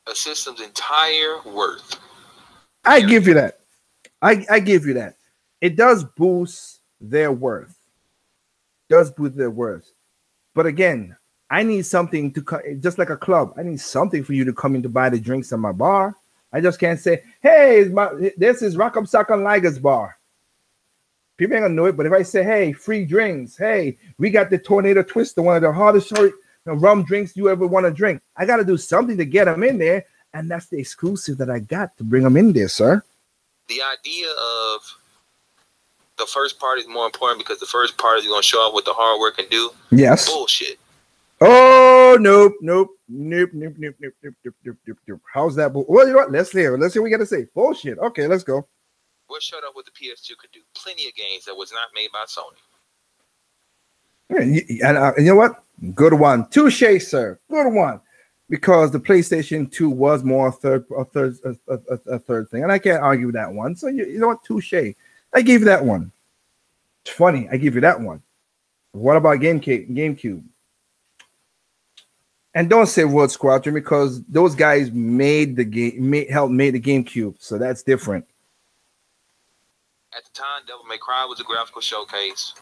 a system's entire worth. I give you that. I give you that. It does boost their worth. But again, I need something to just like a club. I need something for you to come in to buy the drinks at my bar. I just can't say, hey, this is Rock'em Sock'em Liger's bar. People ain't gonna know it, but if I say, hey, free drinks, hey, we got the Tornado Twister, one of the hardest rum drinks you ever want to drink. I got to do something to get them in there, and that's the exclusive that I got to bring them in there, sir. The idea of the first party is more important because the first party is going to show off what the hard work can do. Yes. Bullshit. Oh, nope. How's that? Well, you know what? Let's hear what we got to say. Bullshit. Okay, let's go. What showed up what the PS2 could do? Plenty of games that was not made by Sony. And you know what? Good one. Touche, sir. Good one. Because the PlayStation 2 was more a third thing. And I can't argue with that one. So you know what? Touche. I gave you that one. It's funny. I give you that one. What about GameCube? And don't say World Squadron because those guys made the game, helped made the GameCube. So that's different. At the time, Devil May Cry was a graphical showcase.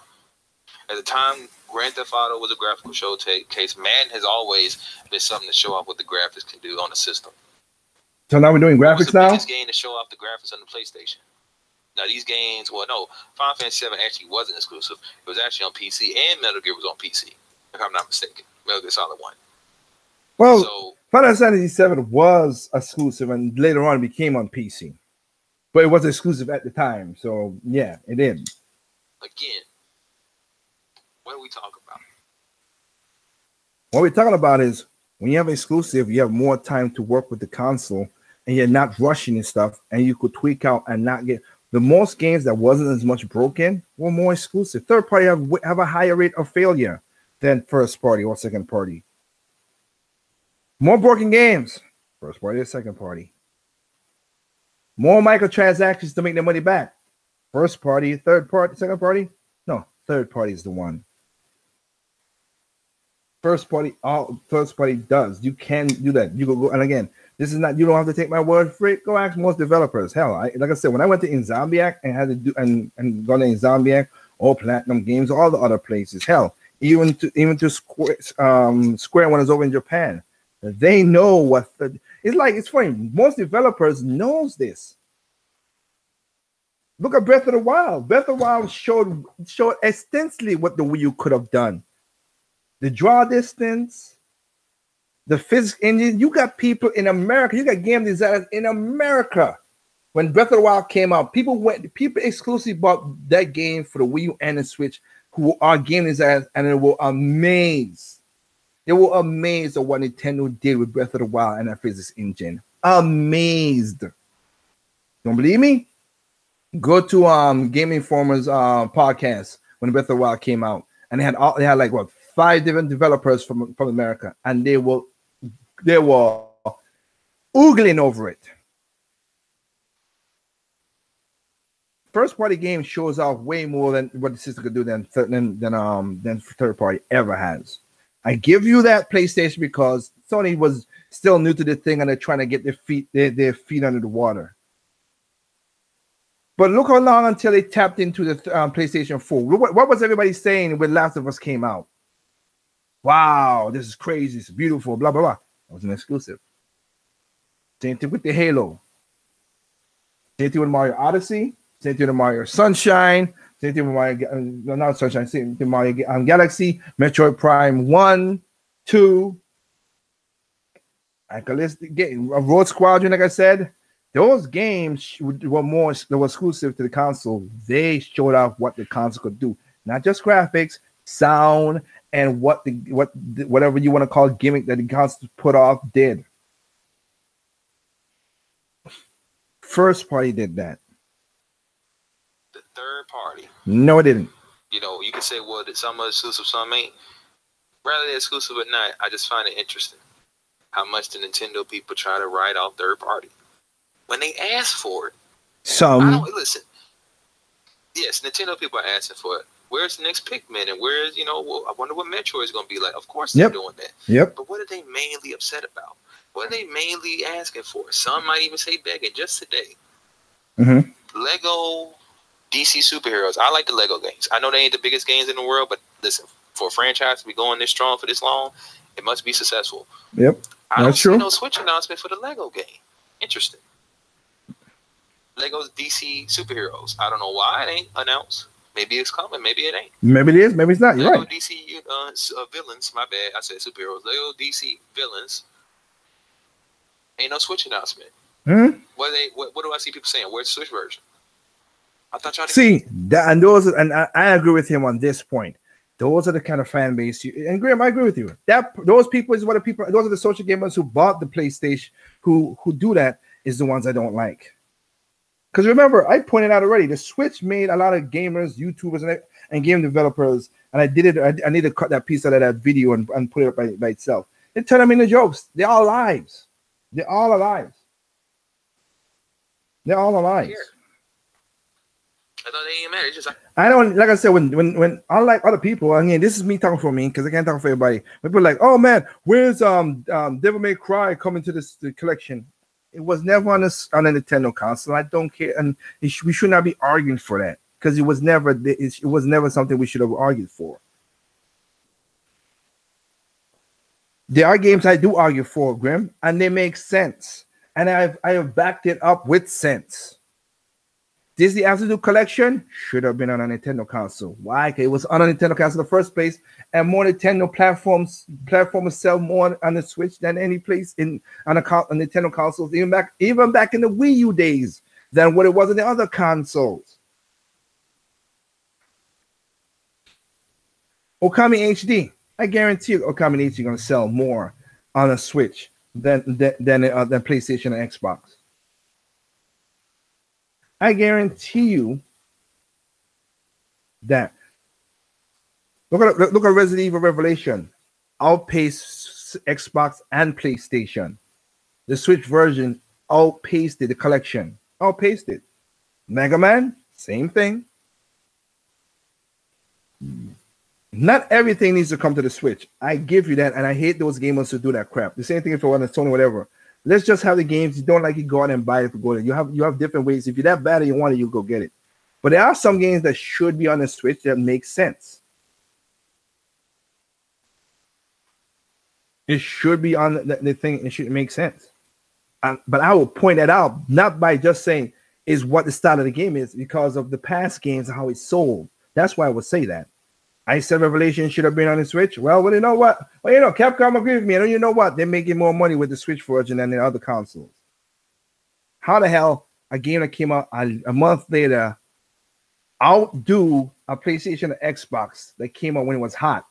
At the time, Grand Theft Auto was a graphical showcase. Madden has always been something to show off what the graphics can do on the system. So now we're doing graphics now? Biggest game to show off the graphics on the PlayStation. Now these games, well, no, Final Fantasy VII actually wasn't exclusive. It was actually on PC, and Metal Gear was on PC, if I'm not mistaken. Metal Gear Solid 1. Well, so, Final Fantasy VII was exclusive, and later on it became on PC. But it was exclusive at the time, so yeah, it did. Again, what are we talking about? What we're talking about is when you have exclusive, you have more time to work with the console, and you're not rushing and stuff, and you could tweak out and not get the most games that wasn't as much broken were more exclusive. Third party have a higher rate of failure than first party or second party. More broken games, first party or second party. More microtransactions to make their money back. First party, third party, second party? No, third party is the one. First party does. You can do that. You go, and again, this is not, you don't have to take my word for it. Go ask most developers. Hell, like I said, when I went to Insomniac and had to do and gone to Insomniac or Platinum Games, all the other places, hell, even to Square when it's over in Japan, they know what it's like. It's funny. Most developers knows this. Look at Breath of the Wild. Breath of the Wild showed extensively what the Wii U could have done. The draw distance, the physics engine. You got people in America. You got game designers in America. When Breath of the Wild came out, people exclusively bought that game for the Wii U and the Switch, who are game designers, and they were amazed. They were amazed at what Nintendo did with Breath of the Wild and that physics engine. Amazed. Don't believe me? Go to Game Informer's podcast when Breath of the Wild came out, and they had like what 5 different developers from America, and they were oogling over it. First party game shows off way more than what the system could do than third party ever has. I give you that PlayStation because Sony was still new to the thing and they're trying to get their feet under the water. But look how long until they tapped into the PlayStation 4. What was everybody saying when Last of Us came out? Wow, this is crazy. It's beautiful, blah, blah, blah. It was an exclusive. Same thing with the Halo. Same thing with Mario Odyssey. Same thing with Mario Sunshine. Same thing with Mario, not Sunshine. Same thing with Mario Galaxy. Metroid Prime 1, 2. I could list the game. Road Squadron, like I said. Those games were exclusive to the console. They showed off what the console could do. Not just graphics, sound, and whatever you want to call gimmick that the console put off did. First party did that. The third party. No, it didn't. You know, you can say, well, that some are exclusive, some ain't. Rather they're exclusive or not, I just find it interesting how much the Nintendo people try to write off third party. When they ask for it. Listen. Yes, Nintendo people are asking for it. Where's the next Pikmin? And where's, well, I wonder what Metroid is going to be like. Of course they're doing that. Yep. But what are they mainly upset about? What are they mainly asking for? Some might even say begging. Just today. Mm-hmm. Lego DC superheroes. I like the Lego games. I know they ain't the biggest games in the world, but listen, for a franchise to be going this strong for this long, it must be successful. Yep. I don't see no Switch announcement for the Lego game. Interesting. Lego's DC superheroes. I don't know why it ain't announced. Maybe it's coming. Maybe it ain't. Maybe it is. Maybe it's not. You're Lego right. DC villains. My bad. I said superheroes. Lego DC villains. Ain't no Switch announcement. Hmm? What do I see people saying? Where's the Switch version? I thought y'all see that, and those, and I agree with him on this point. Those are the kind of fan base and Graham, I agree with you. That those people is what the people. Those are the social gamers who bought the PlayStation. Who do that is the ones I don't like. Because remember, I pointed out already, the Switch made a lot of gamers, YouTubers, and game developers and I did it. I need to cut that piece out of that video and put it up by itself. They turn them into jokes. They're all lives. They're all alive. They're all alive. I thought they ain't mad. It's just I don't, like I said, when unlike other people, again, this is me talking for me because I can't talk for everybody. People are like, oh man, where's Devil May Cry coming to the collection? It was never on a Nintendo console. I don't care, and we should not be arguing for that because it was never something we should have argued for. There are games I do argue for, Grim, and they make sense, and I have backed it up with sense. Disney Absolute Collection should have been on a Nintendo console. Why? Because it was on a Nintendo console in the first place, and more Nintendo platforms sell more on the Switch than any place on Nintendo consoles, even back in the Wii U days, than what it was in the other consoles. Okami HD, I guarantee you, Okami HD is going to sell more on a Switch than PlayStation and Xbox. I guarantee you that. Look at Resident Evil Revelation. Outpaced Xbox and PlayStation. The Switch version outpaced the collection. Outpaced it. Mega Man, same thing. Not everything needs to come to the Switch. I give you that, and I hate those gamers who do that crap. The same thing if I want a Sony, whatever. Let's just have the games. You don't like it, go out and buy it. Go there. You have different ways. If you're that bad and you want it, you go get it. But there are some games that should be on the Switch that make sense. It should be on the thing. It should make sense. But I will point that out, not by just saying is what the style of the game is, because of the past games and how it's sold. That's why I would say that. I said Revelation should have been on the Switch. Well, you know what? Well, Capcom agreed with me. And you know what? They're making more money with the Switch version than the other consoles. How the hell a game that came out a month later outdo a PlayStation or Xbox that came out when it was hot?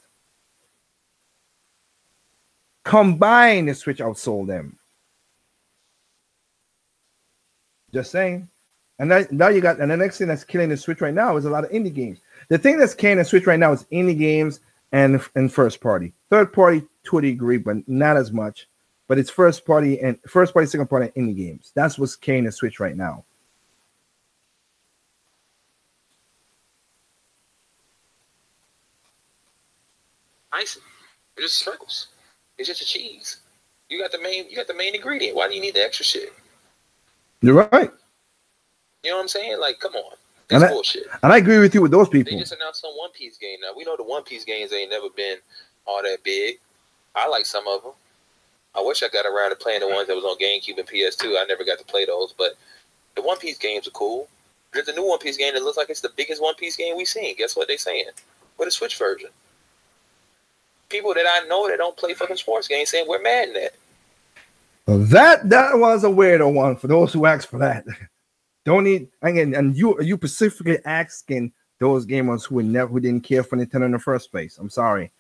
Combine the Switch outsold them. Just saying. And now you got, and the next thing that's killing the Switch right now is a lot of indie games. The thing that's killing the Switch right now is indie games and first party. Third party to a degree, but not as much. But it's first party, second party, and indie games. That's what's killing the Switch right now. Icing. It's just circles. It's just a cheese. You got the main ingredient. Why do you need the extra shit? You're right. You know what I'm saying? Like, come on. That's bullshit. And I agree with you with those people. They just announced some One Piece game now. We know the One Piece games ain't never been all that big. I like some of them. I wish I got around to playing the ones that was on GameCube and PS2. I never got to play those, but the One Piece games are cool. There's a new One Piece game that looks like it's the biggest One Piece game we've seen. Guess what they're saying? With a Switch version. People that I know that don't play fucking sports games saying we're mad at that. Well, that was a weirdo one for those who asked for that. Don't need again, and you specifically asking those gamers who didn't care for Nintendo in the first place. I'm sorry.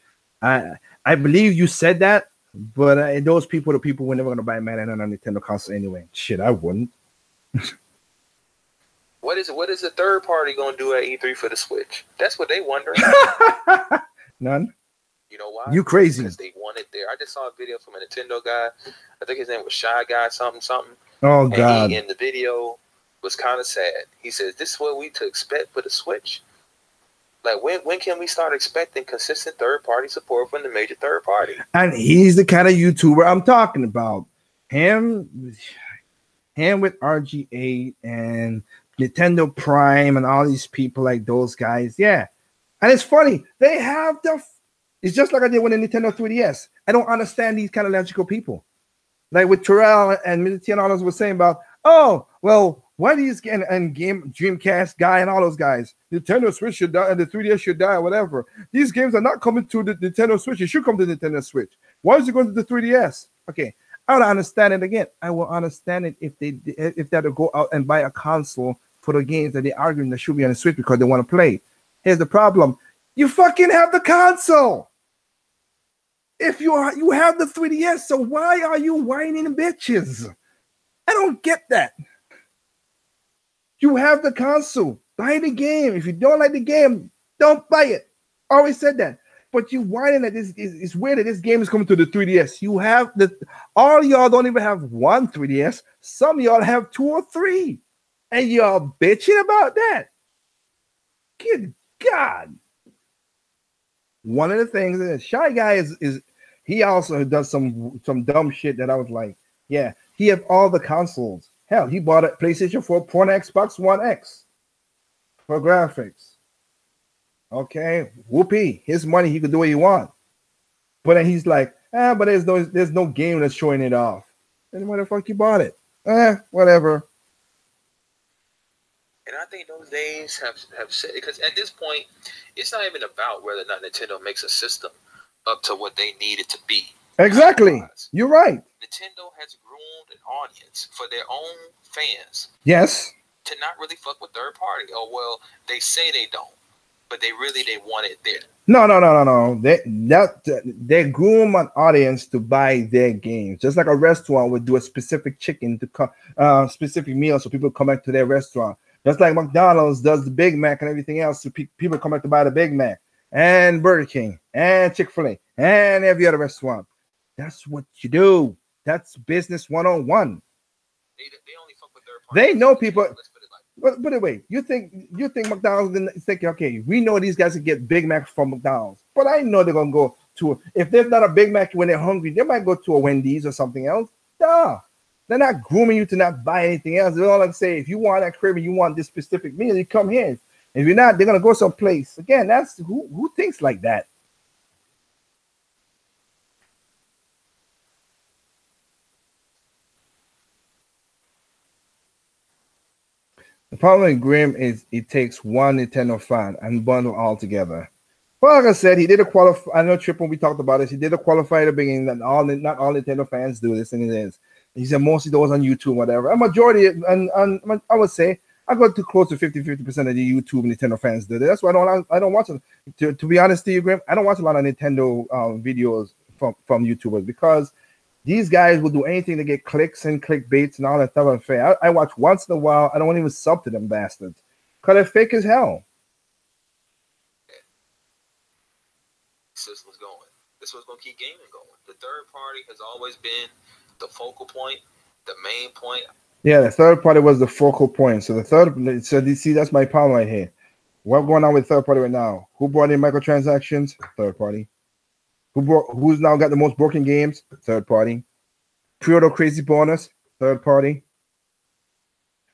I believe you said that, but those people, the people were never gonna buy Madden on a Nintendo console anyway. Shit, I wouldn't. What is the third party gonna do at E3 for the Switch? That's what they wondering. None. You know why? You crazy. Because they want it there. I just saw a video from a Nintendo guy. I think his name was Shy Guy something. Oh, God. And he, in the video, was kind of sad. He says, this is what we to expect for the Switch. Like, when can we start expecting consistent third-party support from the major third party? And he's the kind of YouTuber I'm talking about. Him with RG8 and Nintendo Prime and all these people like those guys. Yeah. And it's funny. They have it's just like I did with the Nintendo 3DS. I don't understand these kind of logical people. Like with Terrell and Mr. T and all those were saying about, oh, well, why do these and Game Dreamcast guy and all those guys? Nintendo Switch should die and the 3DS should die or whatever. These games are not coming to the Nintendo Switch. It should come to the Nintendo Switch. Why is it going to the 3DS? Okay, I don't understand it again. I will understand it if they had to go out and buy a console for the games that they're arguing that should be on the Switch because they want to play. Here's the problem. You fucking have the console. If you have the 3DS, so why are you whining bitches? I don't get that. You have the console. Buy the game. If you don't like the game, don't buy it. Always said that. But you whining that this is weird that this game is coming to the 3DS. You have all y'all don't even have one 3DS. Some of y'all have 2 or 3. And y'all bitching about that. Good God. One of the things that Shy Guy is he also does some dumb shit that I was like, yeah, he have all the consoles. Hell, he bought a PlayStation 4 Pro and Xbox One X for graphics. Okay, whoopee. His money, he could do what he want. But then he's like, but there's no game that's showing it off. Then why the fuck you bought it? Whatever. And I think those days have said, because at this point, it's not even about whether or not Nintendo makes a system up to what they need it to be. Exactly. You're right. Nintendo has groomed an audience for their own fans. Yes. To not really fuck with third party. Oh, well, they say they don't, but they want it there. No. They groom an audience to buy their games, just like a restaurant would do a specific chicken to specific meal, so people come back to their restaurant. Just like McDonald's does the Big Mac and everything else, so people come back to buy the Big Mac, and Burger King, and Chick-fil-A, and every other restaurant. That's what you do. That's business 101. They only fuck with third party. They know people. But wait, you think McDonald's didn't think, okay, we know these guys can get Big Mac from McDonald's, but I know they're gonna go to, if there's not a Big Mac when they're hungry, they might go to a Wendy's or something else. Duh. They're not grooming you to not buy anything else. They're all like say, if you want that crib and you want this specific meal, you come here. If you're not, they're gonna go someplace. Again, that's who thinks like that. The problem with Grim is it takes one Nintendo fan and bundle all together. Well, like I said, he did a qualify. I know Trip, when we talked about this, he did a qualifier at the beginning that not all Nintendo fans do this, and it is. He said mostly those on YouTube, whatever. A majority, and I would say I go to close to 50% of the YouTube Nintendo fans do. That's why I don't watch it. To be honest to you, Grim, I don't watch a lot of Nintendo videos from YouTubers, because these guys will do anything to get clicks and clickbaits and all that stuff. Unfair. I watch once in a while. I don't even sub to them bastards because they're fake as hell. System's going. This was gonna keep gaming going. The third party has always been the focal point, the main point. Yeah, the third party was the focal point. So you see, that's my problem right here. What's going on with third party right now? Who brought in microtransactions? Third party. Who's now got the most broken games? Third party. Pre-order crazy bonus? Third party.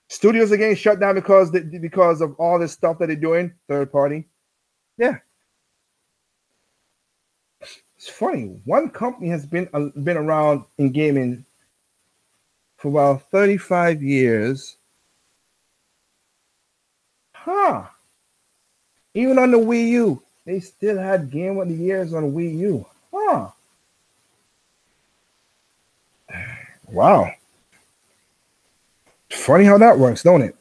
Studios are getting shut down because of all this stuff that they're doing? Third party. Yeah. It's funny. One company has been around in gaming for about 35 years. Huh. Even on the Wii U, they still had Game of the Years on Wii U. Huh. Wow. Funny how that works, don't it?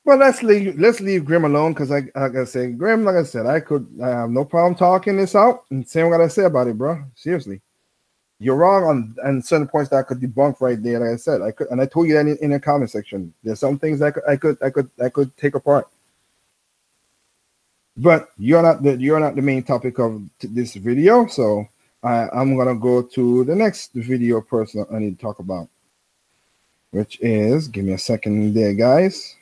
Well, let's leave Grim alone, because like I say, Grim, like I said, I have no problem talking this out and saying what I say about it, bro. Seriously. You're wrong on certain points that I could debunk right there. Like I said, I could, and I told you that in the comment section. There's some things I could take apart. But you're not the main topic of this video, so I'm gonna go to the next video person I need to talk about, which is, give me a second there, guys.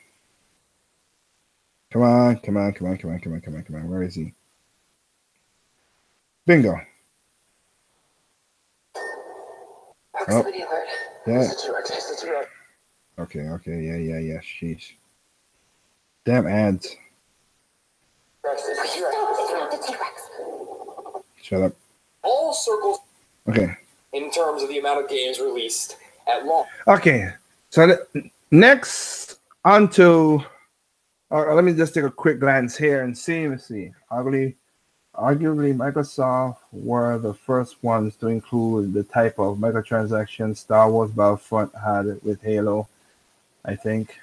Come on. Where is he? Bingo. Proximity alert. Yeah. Okay. Yeah. Sheesh. Damn ads. Shut up. All circles. Okay. In terms of the amount of games released at launch. Okay. So next onto. Let me just take a quick glance here and see. Let's see. Arguably, Microsoft were the first ones to include the type of microtransactions Star Wars Battlefront had with Halo, I think.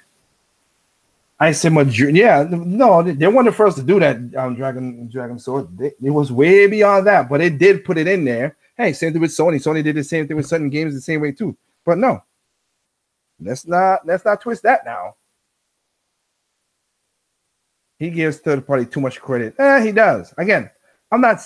I say majority. Yeah, no, they weren't the first to do that. Dragon Sword. It was way beyond that, but it did put it in there. Hey, same thing with Sony. Sony did the same thing with certain games the same way too. But no, let's not twist that now. He gives third party too much credit. He does. Again, I'm not.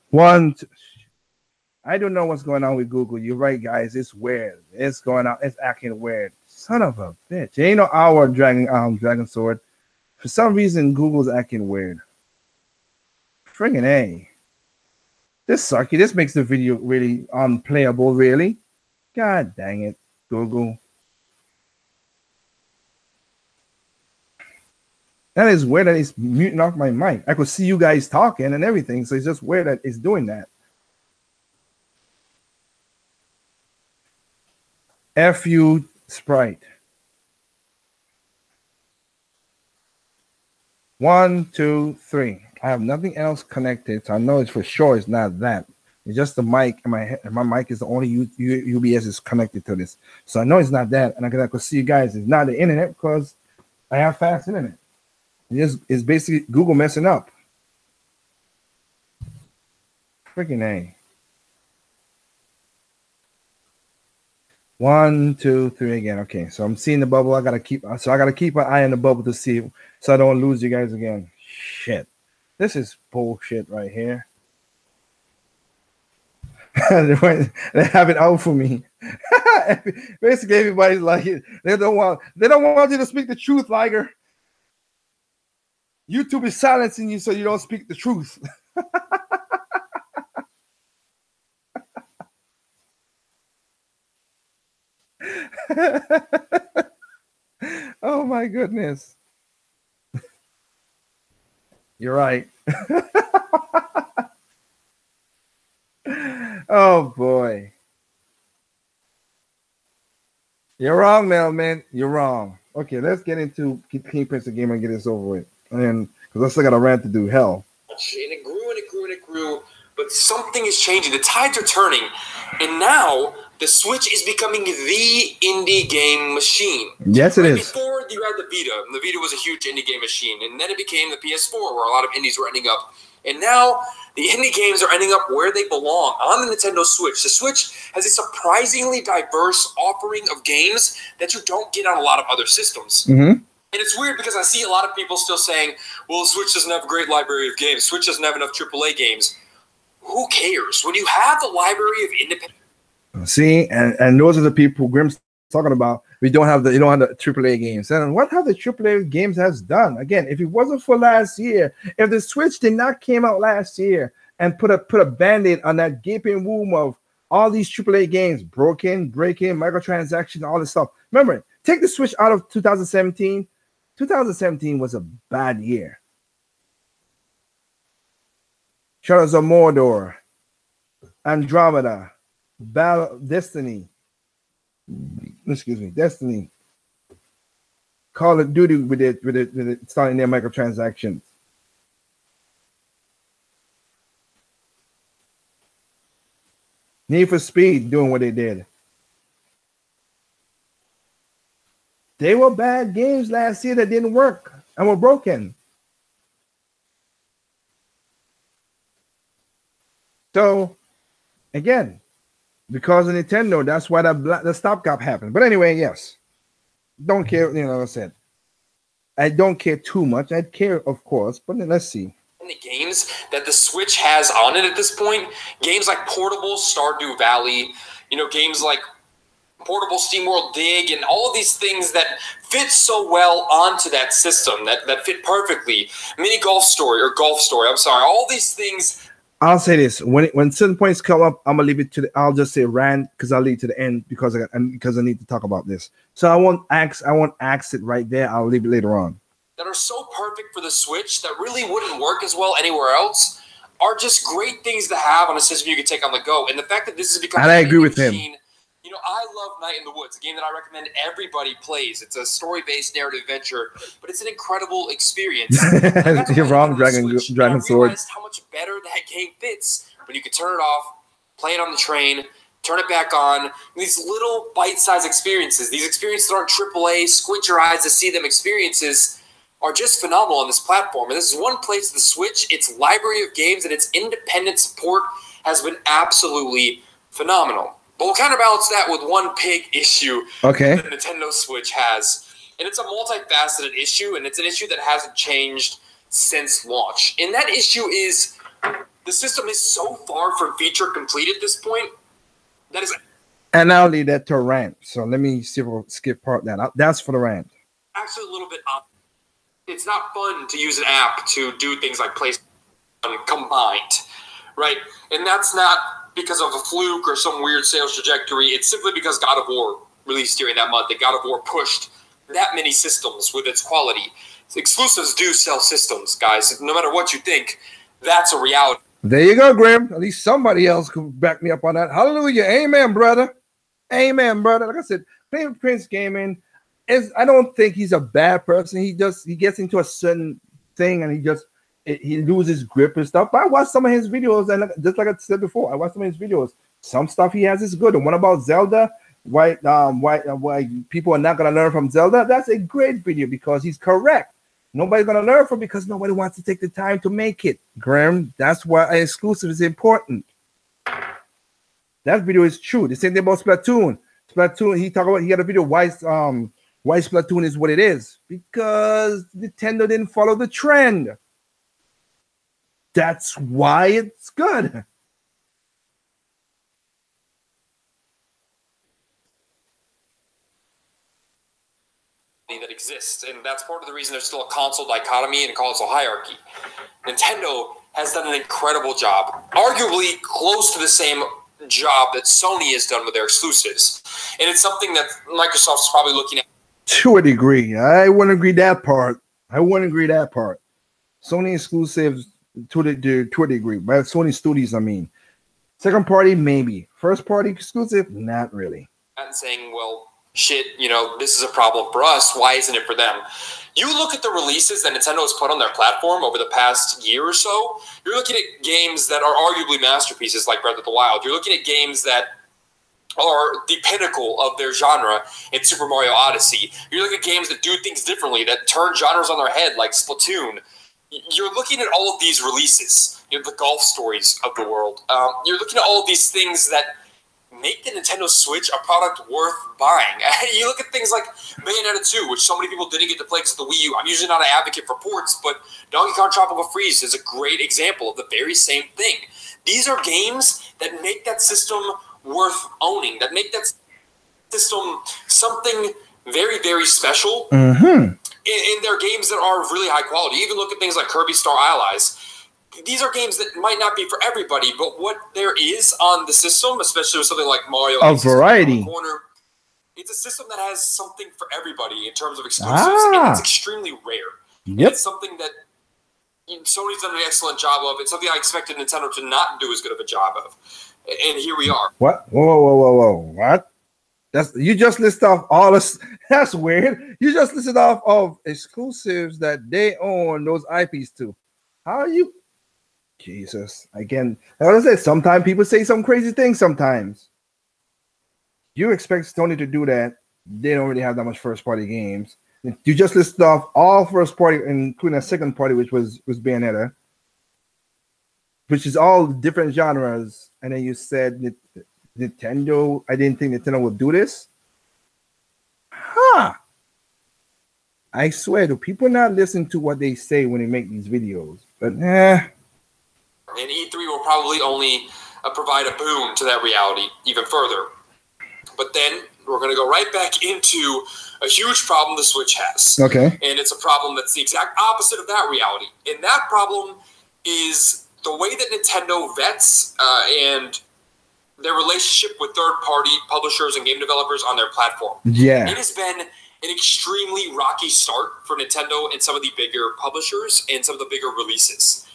One, I don't know what's going on with Google. You're right, guys. It's weird. It's going on. It's acting weird. Son of a bitch. Ain't no our dragon sword. For some reason, Google's acting weird. Friggin' A. This sucky. This makes the video really unplayable, really. God dang it, Google. That is weird that it's muting off my mic. I could see you guys talking and everything, so it's just weird that it's doing that. FU Sprite. 1, 2, 3. I have nothing else connected, so I know it's for sure it's not that. It's just the mic, and my mic is the only UBS is connected to this. So I know it's not that, and I could see you guys. It's not the internet because I have fast internet. It's basically Google messing up. Freaking A. 1, 2, 3 again. Okay, so I'm seeing the bubble. I gotta keep an eye on the bubble to see so I don't lose you guys again. Shit. This is bullshit right here. They have it out for me. Basically, everybody's like it. They don't want you to speak the truth, Liger. YouTube is silencing you so you don't speak the truth. Oh my goodness. You're right. Oh boy. You're wrong, Mailman. You're wrong. Okay, let's get into Kingpin's game and get this over with. And because I still got a rant to do. Hell. And it grew and it grew and it grew, but something is changing. The tides are turning, and now the Switch is becoming the indie game machine. Yes, it is. Before you had the Vita, and the Vita was a huge indie game machine, and then it became the PS4, where a lot of indies were ending up. And now the indie games are ending up where they belong, on the Nintendo Switch. The Switch has a surprisingly diverse offering of games that you don't get on a lot of other systems. Mm-hmm. And it's weird because I see a lot of people still saying, well, Switch doesn't have a great library of games. Switch doesn't have enough AAA games. Who cares? When you have the library of independent... See, and those are the people Grim's talking about. You don't have the AAA games. And what have the AAA games has done? Again, if it wasn't for last year, if the Switch did not came out last year and put a Band-Aid on that gaping wound of all these AAA games, breaking, microtransactions, all this stuff. Remember, take the Switch out of 2017. 2017 was a bad year. Shadows of Mordor, Andromeda, Destiny, Call of Duty with it starting their microtransactions. Need for Speed doing what they did. They were bad games last year that didn't work and were broken. So, again, because of Nintendo, that's why the stopgap happened. But anyway, yes. Don't care, you know, like I said. I don't care too much. I care, of course, but let's see. The games that the Switch has on it at this point, games like Portable, Stardew Valley, you know, games like Portable SteamWorld Dig, and all of these things that fit so well onto that system, that fit perfectly. Mini Golf Story, I'm sorry, all these things. I'll say this: when certain points come up, I'm gonna leave it to the. I'll just say rant because I'll leave it to the end because I need to talk about this. So I won't axe it right there. I'll leave it later on. That are so perfect for the Switch that really wouldn't work as well anywhere else are just great things to have on a system you can take on the go. And the fact that this has become, and I agree with him. You know, I love Night in the Woods, a game that I recommend everybody plays. It's a story-based narrative adventure, but it's an incredible experience. You're wrong, Dragon Sword. I realized how much better that game fits when you can turn it off, play it on the train, turn it back on. These little bite-sized experiences, these experiences that aren't AAA, squint your eyes to see them experiences, are just phenomenal on this platform. And this is one place, the Switch, its library of games and its independent support has been absolutely phenomenal. But we'll counterbalance that with one big issue that the Nintendo Switch has. And it's a multifaceted issue, and it's an issue that hasn't changed since launch. And that issue is the system is so far from feature complete at this point. That is... And I'll leave that to a rant. So let me see if we'll skip part that. That's for the rant. Actually, a little bit up. It's not fun to use an app to do things like PlayStation combined, right? And that's not because of a fluke or some weird sales trajectory. It's simply because God of War released during that month, and God of War pushed that many systems with its quality. Exclusives do sell systems, guys. No matter what you think, that's a reality. There you go, Grim. At least somebody else could back me up on that. Hallelujah. Amen, brother. Amen, brother. Like I said, playing Prince Gaming I don't think he's a bad person. He gets into a certain thing and he loses grip and stuff. But I watched some of his videos, and just like I said before, I watched some of his videos. Some stuff he has is good. And what about Zelda? Why people are not gonna learn from Zelda? That's a great video because he's correct. Nobody's gonna learn from it because nobody wants to take the time to make it. Graham, that's why an exclusive is important. That video is true. The same thing about Splatoon. He had a video why Splatoon is what it is, because Nintendo didn't follow the trend. That's why it's good. That exists, and that's part of the reason there's still a console dichotomy and a console hierarchy. Nintendo has done an incredible job, arguably close to the same job that Sony has done with their exclusives, and it's something that Microsoft's probably looking at. To a degree, I wouldn't agree that part. Sony exclusives to a degree, but Sony Studios, I mean. Second party, maybe. First party exclusive, not really. And saying, well, shit, this is a problem for us. Why isn't it for them? You look at the releases that Nintendo has put on their platform over the past year or so, you're looking at games that are arguably masterpieces like Breath of the Wild. You're looking at games that are the pinnacle of their genre in Super Mario Odyssey. You're looking at games that do things differently, that turn genres on their head, like Splatoon. You're looking at all of these releases, the golf stories of the world. You're looking at all of these things that make the Nintendo Switch a product worth buying. You look at things like Bayonetta 2, which so many people didn't get to play because of the Wii U. I'm usually not an advocate for ports, but Donkey Kong Tropical Freeze is a great example of the very same thing. These are games that make that system worth owning, that make that system something very, very special. Mm-hmm. In their games that are really high quality. Even look at things like Kirby Star Allies. These are games that might not be for everybody, but what there is on the system, especially with something like Mario, a variety. It's a system that has something for everybody in terms of exclusives, and it's extremely rare. Yep. It's something that Sony's done an excellent job of. It's something I expected Nintendo to not do as good of a job of. And here we are. What? Whoa. What? You just listed off all this. That's weird. You just listed off of exclusives that they own those IPs to. How are you? Jesus. Again, like I said, sometimes people say some crazy things sometimes. You expect Sony to do that. They don't really have that much first-party games. You just listed off all first-party, including a second-party, which was Bayonetta, which is all different genres. And then you said Nintendo, I didn't think Nintendo would do this. Huh. I swear, do people not listen to what they say when they make these videos? But And E3 will probably only provide a boon to that reality even further. But then we're going to go right back into a huge problem the Switch has. Okay. And it's a problem that's the exact opposite of that reality. And that problem is the way that Nintendo vets and their relationship with third-party publishers and game developers on their platform. Yeah. It has been an extremely rocky start for Nintendo and some of the bigger publishers and some of the bigger releases.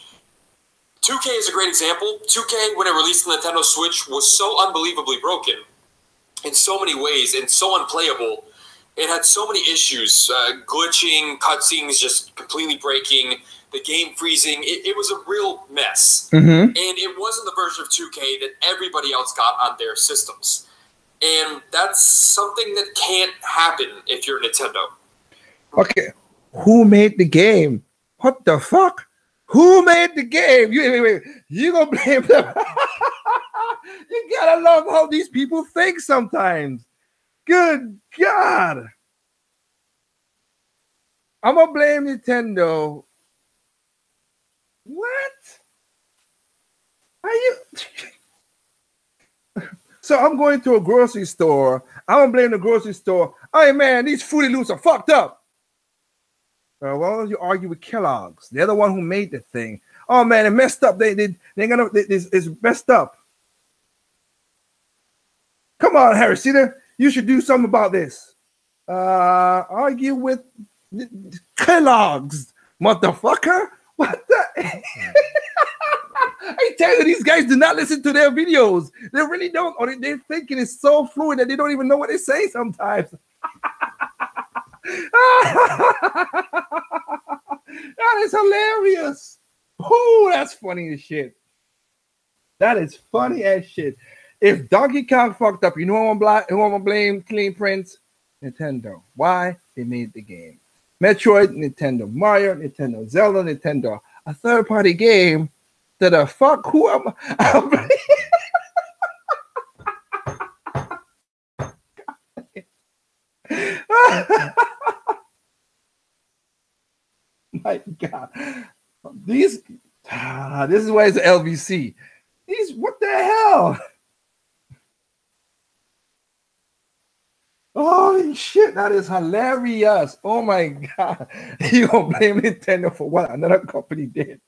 2K is a great example. 2K, when it released the Nintendo Switch, was so unbelievably broken in so many ways and so unplayable. It had so many issues, glitching, cutscenes just completely breaking, the game freezing. It was a real mess. Mm-hmm. And it wasn't the version of 2K that everybody else got on their systems. And that's something that can't happen if you're Nintendo. Okay. Who made the game? What the fuck? Who made the game? Wait. You gonna blame them? You gotta love how these people think sometimes. Good God. I'm gonna blame Nintendo. What? Are you? So I'm going to a grocery store. I'm gonna blame the grocery store. Hey man, these Fruity Loops are fucked up. Well, you argue with Kellogg's. They're the one who made the thing. Oh man, it messed up. It's messed up. Come on, Harry Cedar. You should do something about this. Argue with Kellogg's, motherfucker. What the? I tell you, these guys do not listen to their videos. They really don't. Or they're thinking it's so fluid that they don't even know what they say sometimes. That is hilarious. Oh, that's funny as shit. That is funny as shit. If Donkey Kong fucked up, you know who I'm gonna blame? Clean Prince? Nintendo. Why? They made the game. Metroid, Nintendo. Mario, Nintendo. Zelda, Nintendo. A third-party game. To the fuck? Who am I? My God. This is why it's LBC. What the hell? Holy shit, that is hilarious. Oh my God. You gonna blame Nintendo for what another company did?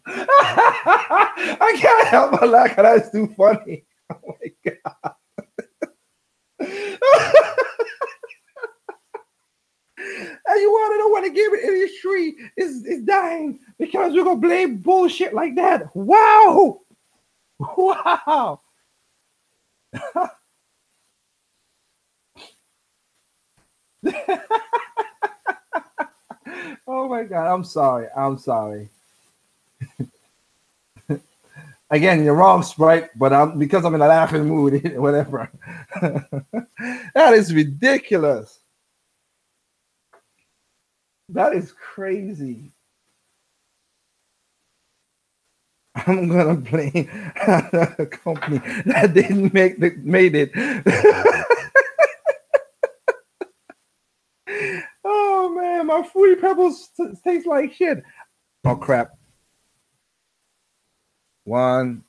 I can't help but laugh. That's too funny. Oh my God. And you want to know what the game industry is dying because we're gonna blame bullshit like that. Wow. Wow. Oh my God, I'm sorry. Again, you're wrong, Sprite, but because I'm in a laughing mood, whatever. That is ridiculous. That is crazy. I'm gonna blame a company that didn't made it. Oh man, my Fruity Pebbles taste like shit. Oh crap. One.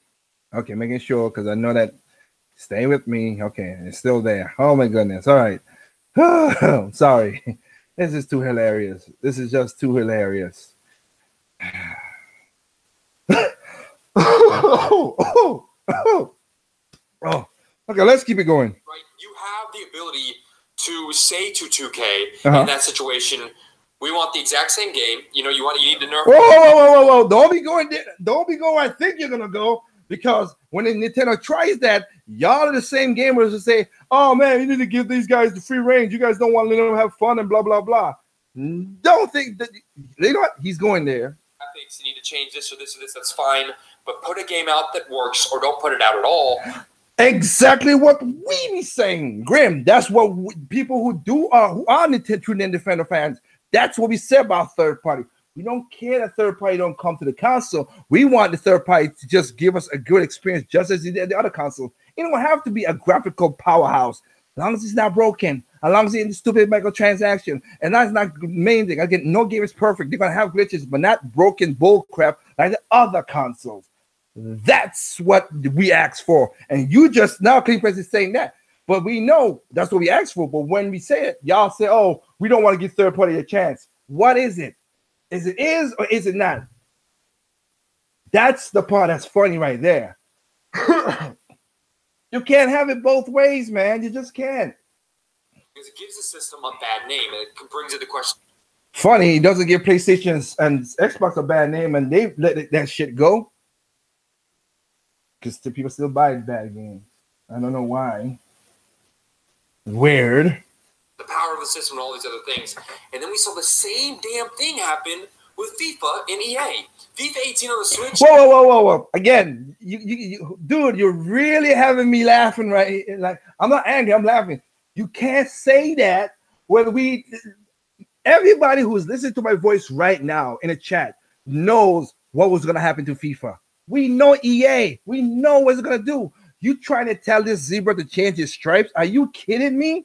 Okay, making sure because I know that. Stay with me. Okay, it's still there. Oh my goodness. All right. Sorry. This is too hilarious. This is just too hilarious. Oh. Okay, let's keep it going. Right, you have the ability to say to 2K in that situation, we want the exact same game. You need to nerf. Whoa! Don't be going there. Don't be going. I think you're gonna go because when Nintendo tries that, y'all are the same gamers to say, "Oh man, you need to give these guys the free range. You guys don't want to let them have fun and blah blah blah." Don't think that they know what he's going there. graphics, you need to change this or this or this, that's fine. But put a game out that works or don't put it out at all. Exactly what we be saying, Grim. That's what people who are Nintendo Defender fans, that's what we say about third party. We don't care that third party don't come to the console. We want the third party to just give us a good experience, just as they did the other console. It don't have to be a graphical powerhouse, as long as it's not broken, as long as it's in the stupid microtransaction, and that's not the main thing. Again, no game is perfect. They're gonna have glitches, but not broken bull crap like the other consoles. That's what we asked for, and you just now Clean Press is saying that, but we know that's what we asked for. But when we say it, y'all say, "Oh, we don't want to give third party a chance." What is it? Is it or is it not? That's the part that's funny right there. You can't have it both ways, man. You just can't. Because it gives the system a bad name, and it brings into question. Funny, it doesn't give PlayStation and Xbox a bad name, and they let that shit go. Because people still buy bad games. I don't know why. Weird. The power of the system and all these other things. And then we saw the same damn thing happen with FIFA and EA. FIFA 18 on the Switch. Whoa. Again, you dude, you're really having me laughing, right? Like, I'm not angry, I'm laughing. You can't say that when everybody who's listening to my voice right now in the chat knows what was going to happen to FIFA. We know EA. We know what it's going to do. You trying to tell this zebra to change his stripes? Are you kidding me?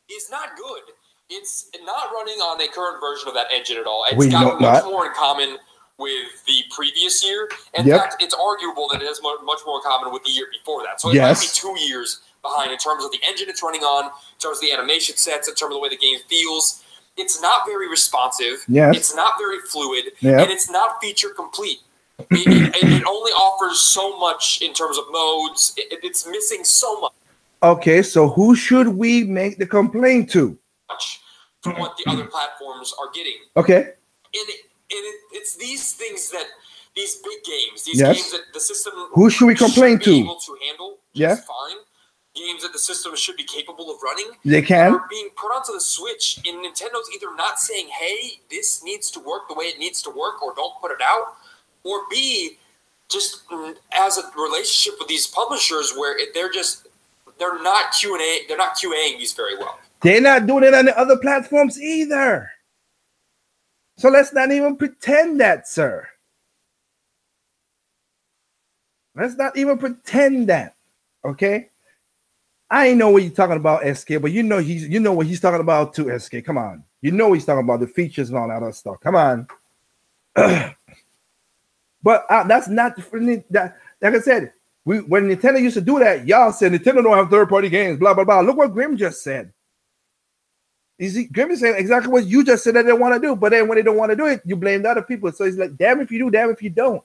It's not good. It's not running on a current version of that engine at all. It's got much more in common with the previous year. In fact, it's arguable that it has much more in common with the year before that. So it might be 2 years behind in terms of the engine it's running on, in terms of the animation sets, in terms of the way the game feels. It's not very responsive. It's not very fluid. And it's not feature complete. It only offers so much in terms of modes. It's missing so much. Okay, so who should we make the complaint to? From what the other platforms are getting. Okay. And it's these things that these big games, these games that the system who should we complain to? Able to handle just fine. Games that the system should be capable of running. They can. Are being put onto the Switch, and Nintendo's either not saying, "Hey, this needs to work the way it needs to work," or "Don't put it out," or B, just as a relationship with these publishers where they're not QAing these very well. They're not doing it on the other platforms either. So let's not even pretend that, sir. Let's not even pretend that. Okay? I know what you're talking about, SK, but you know what he's talking about too, SK. Come on. You know what he's talking about, the features and all that other stuff. Come on. But that's not that. Like I said, when Nintendo used to do that, y'all said Nintendo don't have third-party games, blah, blah, blah. Look what Grim just said. Grim is saying exactly what you just said that they want to do, but then when they don't want to do it, you blame the other people. So he's like, damn if you do, damn if you don't.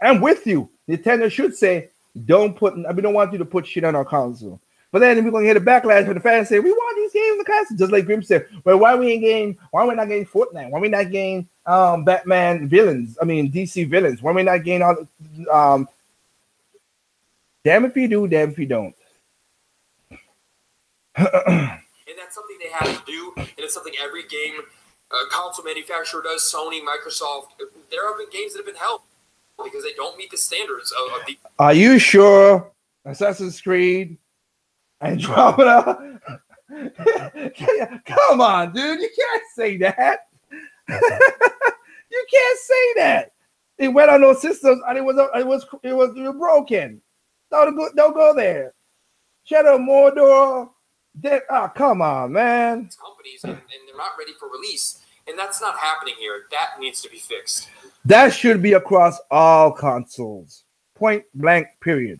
I'm with you. Nintendo should say, we don't want you to put shit on our console. But then we're gonna get a backlash from the fans saying, we want these games on the console. Just like Grim said, well, why we not getting Fortnite? Why we not getting Batman villains? I mean DC villains. Why we not getting all damn if you do, damn if you don't. And that's something they have to do, and it's something every game console manufacturer does. Sony, Microsoft. There have been games that have been held because they don't meet the standards of the. Are you sure? Assassin's Creed, Andromeda. Come on, dude. You can't say that. You can't say that. It went on those systems and it was broken. Don't go there. Shadow Mordor. Come on, man. Companies and they're not ready for release, and that's not happening here. That needs to be fixed. That should be across all consoles. Point blank. Period.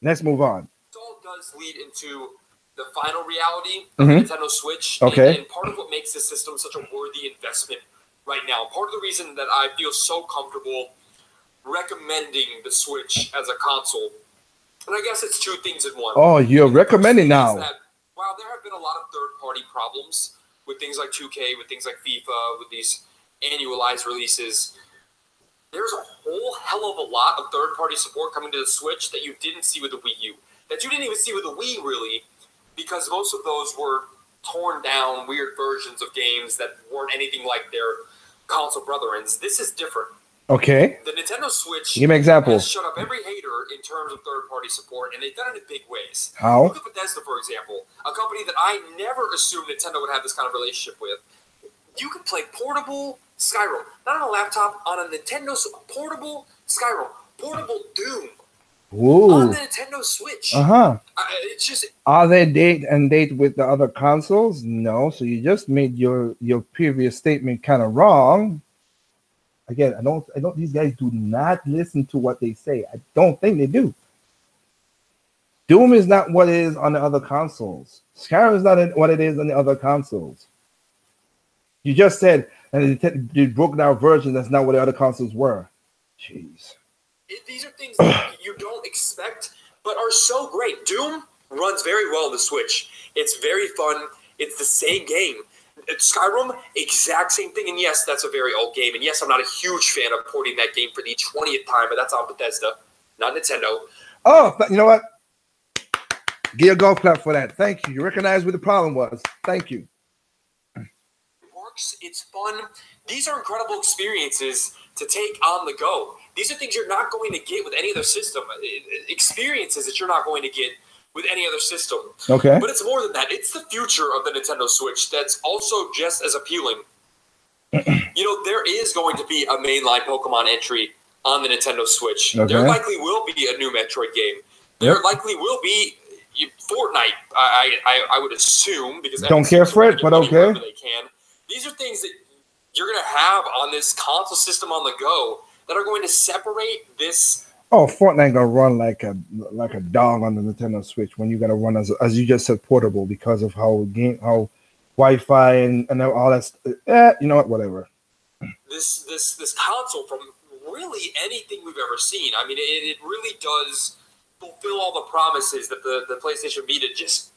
Let's move on. This all does lead into the final reality of Nintendo Switch. Okay. And part of what makes this system such a worthy investment right now, part of the reason that I feel so comfortable recommending the Switch as a console, and I guess it's two things in one. Oh, you're recommending now. While there have been a lot of third-party problems with things like 2K, with things like FIFA, with these annualized releases, there's a whole hell of a lot of third-party support coming to the Switch that you didn't see with the Wii U, that you didn't even see with the Wii, really, because most of those were torn down, weird versions of games that weren't anything like their console brethrens. This is different. Okay. The Nintendo Switch Give me an example. has shut up every hater in terms of third-party support, and they've done it in big ways. How? Look at Bethesda, for example, a company that I never assumed Nintendo would have this kind of relationship with. You can play portable Skyrim, not on a laptop, on a Nintendo portable Skyrim, portable Doom. Ooh. On the Nintendo Switch. It's just. Are they date and date with the other consoles? No. So you just made your previous statement kind of wrong. Again, I don't. These guys do not listen to what they say. I don't think they do. Doom is not what it is on the other consoles. Skyrim is not what it is on the other consoles. You just said, and they broke down version. That's not what the other consoles were. Jeez. These are things that you don't expect, but are so great. Doom runs very well on the Switch. It's very fun. It's the same game. Skyrim, exact same thing. And yes, that's a very old game. And yes, I'm not a huge fan of porting that game for the 20th time, but that's on Bethesda, not Nintendo. Oh, you know what? Get a golf clap for that. Thank you. You recognize what the problem was. Thank you. It works. It's fun. These are incredible experiences to take on the go. These are things you're not going to get with any other system. Experiences that you're not going to get with any other system. Okay. But it's more than that. It's the future of the Nintendo Switch that's also just as appealing. You know, there is going to be a mainline Pokemon entry on the Nintendo Switch. Okay. There likely will be a new Metroid game. There likely will be Fortnite, I would assume, because don't care for it, but okay. They can. These are things that you're going to have on this console system on the go that are going to separate this. Oh, Fortnite gonna run like a dog on the Nintendo Switch when you gotta run as you just said portable because of how Wi-Fi and all that. You know what? Whatever. This console, from really anything we've ever seen, I mean, it really does fulfill all the promises that the PlayStation Vita just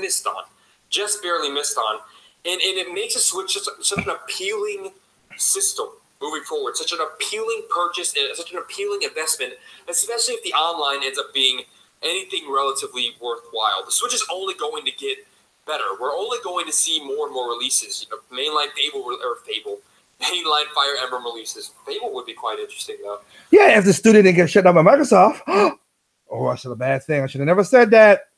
missed on, just barely missed on, and it makes a Switch such an appealing system moving forward, such an appealing purchase, such an appealing investment, especially if the online ends up being anything relatively worthwhile. The Switch is only going to get better. We're only going to see more and more releases. You know, mainline Fire Emblem releases. Fable would be quite interesting, though. Yeah, if the studio didn't get shut down by Microsoft. Oh, I said a bad thing. I should have never said that.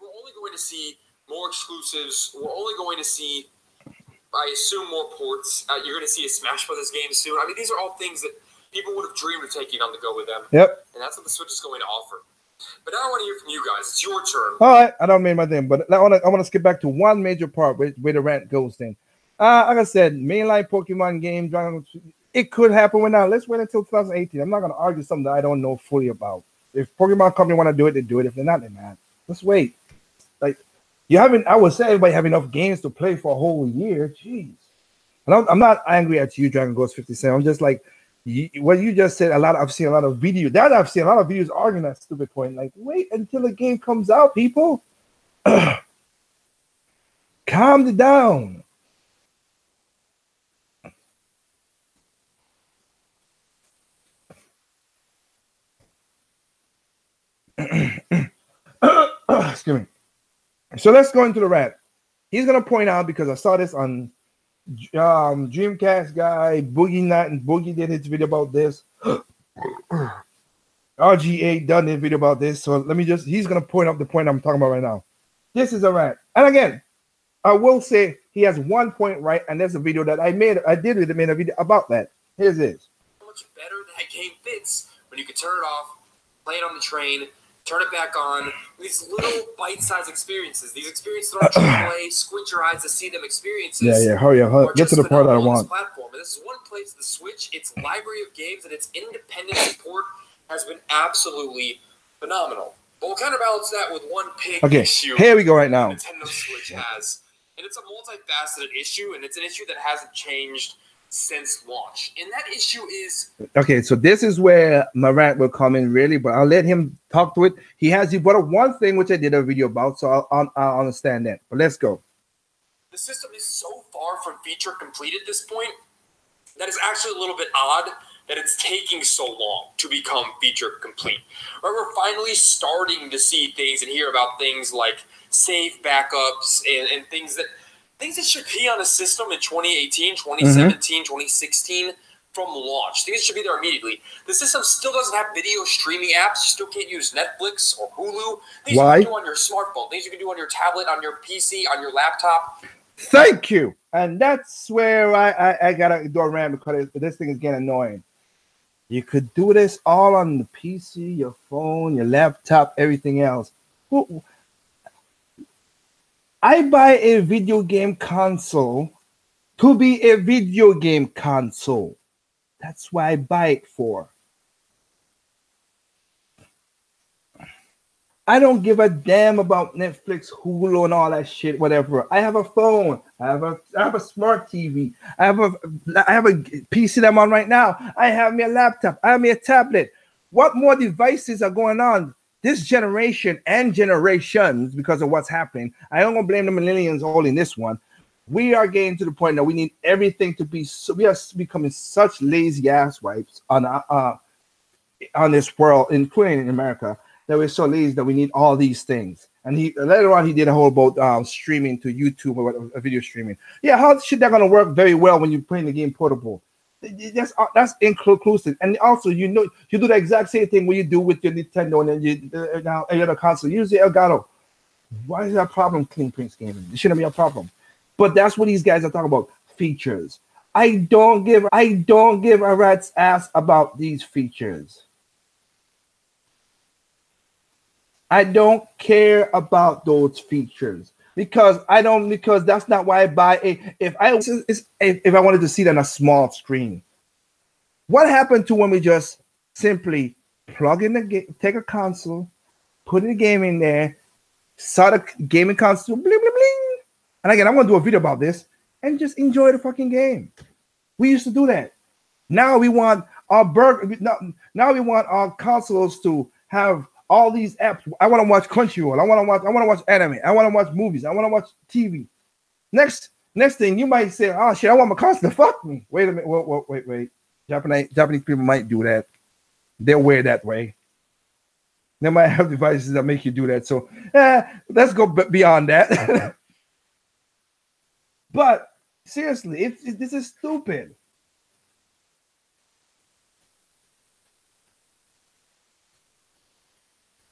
We're only going to see more exclusives. We're only going to see, I assume, more ports. You're going to see a Smash Brothers game soon. I mean, these are all things that people would have dreamed of taking on the go with them. Yep. And that's what the Switch is going to offer. But now I want to hear from you guys. It's your turn. All right, I don't mean my thing, but I want to skip back to one major part where the rant goes then. Like I said, mainline Pokemon game, it could happen right now. Let's wait until 2018. I'm not going to argue something that I don't know fully about. If Pokemon company want to do it, they do it. If they're not, they're not. Let's wait. Like, I would say everybody have enough games to play for a whole year. Jeez. And I'm not angry at you, Dragon Ghost 57. I'm just like, what you just said. I've seen a lot of videos. I've seen a lot of videos arguing that stupid point. Like, wait until the game comes out, people. Calm it down. Excuse me. So let's go into the rant. He's gonna point out, because I saw this on Dreamcast guy Boogie Night, and Boogie did his video about this. RGA done his video about this. So he's gonna point out the point I'm talking about right now. This is a rant. And again, I will say he has 1 point right, and there's a video that I made a video about that. Here's this. How much better that game fits when you can turn it off, play it on the train, turn it back on. These little bite-sized experiences. These experiences that are AAA, squint your eyes to see them experiences. Yeah. Hurry up. Get to the part that I want. Platform. And this is one place, the Switch, its library of games and its independent support has been absolutely phenomenal. But we'll kind of balance that with one big issue. Here we go right now. Nintendo Switch has. And it's a multifaceted issue, and it's an issue that hasn't changed since launch. And that issue is... Okay, so this is where my rant will come in, really, but I'll let him talk to it. He brought up one thing which I did a video about, so I'll understand that. But let's go. The system is so far from feature complete at this point that it's actually a little bit odd that it's taking so long to become feature complete. Right? We're finally starting to see things and hear about things like safe backups and things that should be on a system in 2018, 2017, 2016 from launch. Things should be there immediately. The system still doesn't have video streaming apps. You still can't use Netflix or Hulu. Things you can do on your smartphone. Things you can do on your tablet, on your PC, on your laptop. Thank you. And that's where I gotta go around because this thing is getting annoying. You could do this all on the PC, your phone, your laptop, everything else. I buy a video game console to be a video game console. That's why I buy it for. I don't give a damn about Netflix, Hulu, and all that shit, whatever. I have a phone. I have a smart TV. I have a PC that I'm on right now. I have me a laptop. I have me a tablet. What more devices are going on this generation and generations because of what's happening? I don't gonna blame the millennials holding this one. We are getting to the point that we need everything to be. So we are becoming such lazy ass wipes on this world, including in America, that we're so lazy that we need all these things. And later on he did a whole about streaming to YouTube or video streaming. Yeah, how shit that gonna work very well when you're playing the game portable? That's inclusive. And also you do the exact same thing when you do with your Nintendo and then your other console. Use the Elgato. Why is that a problem? Clean Prince Gaming. It shouldn't be a problem. But that's what these guys are talking about. Features. I don't give a rat's ass about these features. I don't care about those features because that's not why I buy if I wanted to see it on a small screen. What happened to when we just simply plug in the game, take a console, put in the game in there, saw the gaming console, bling bling bling, and again I'm gonna do a video about this and just enjoy the fucking game. We used to do that. Now we want our now we want our consoles to have all these apps. I want to watch Crunchyroll. I want to watch anime. I want to watch movies. I want to watch TV. Next thing you might say, oh shit, I want my console to fuck me. Wait a minute. Wait. Japanese people might do that. They're weird that way. They might have devices that make you do that. So let's go beyond that. But seriously, this is stupid.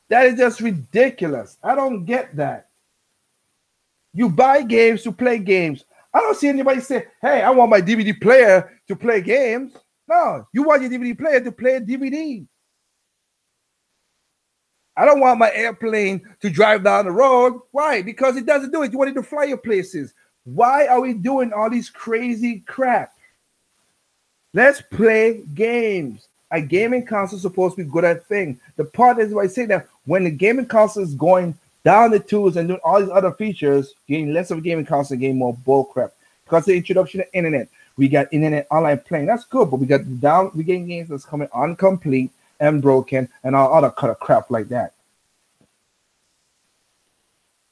That is just ridiculous. I don't get that. You buy games to play games. I don't see anybody say, hey, I want my DVD player to play games. No, you want your DVD player to play a DVD. I don't want my airplane to drive down the road. Why? Because it doesn't do it. You want it to fly your places. Why are we doing all these crazy crap? Let's play games. A gaming console is supposed to be good at things. The part is why I say that when the gaming console is going down the tools and doing all these other features, getting less of a gaming console and getting more bull crap. Because the introduction of internet, we got internet online playing. That's good, but we getting games that's coming incomplete and broken and all other kind of crap like that.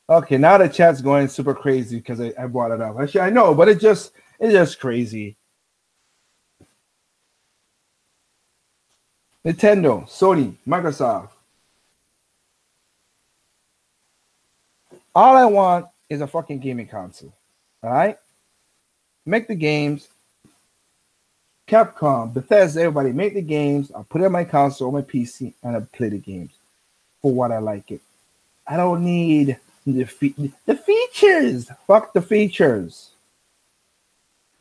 Okay, now the chat's going super crazy because I brought it up. Actually, I know, but it's just crazy. Nintendo, Sony, Microsoft. All I want is a fucking gaming console. All right? Make the games. Capcom, Bethesda, everybody, make the games. I'll put it on my console, my PC, and I'll play the games for what I like it. I don't need the features. Fuck the features.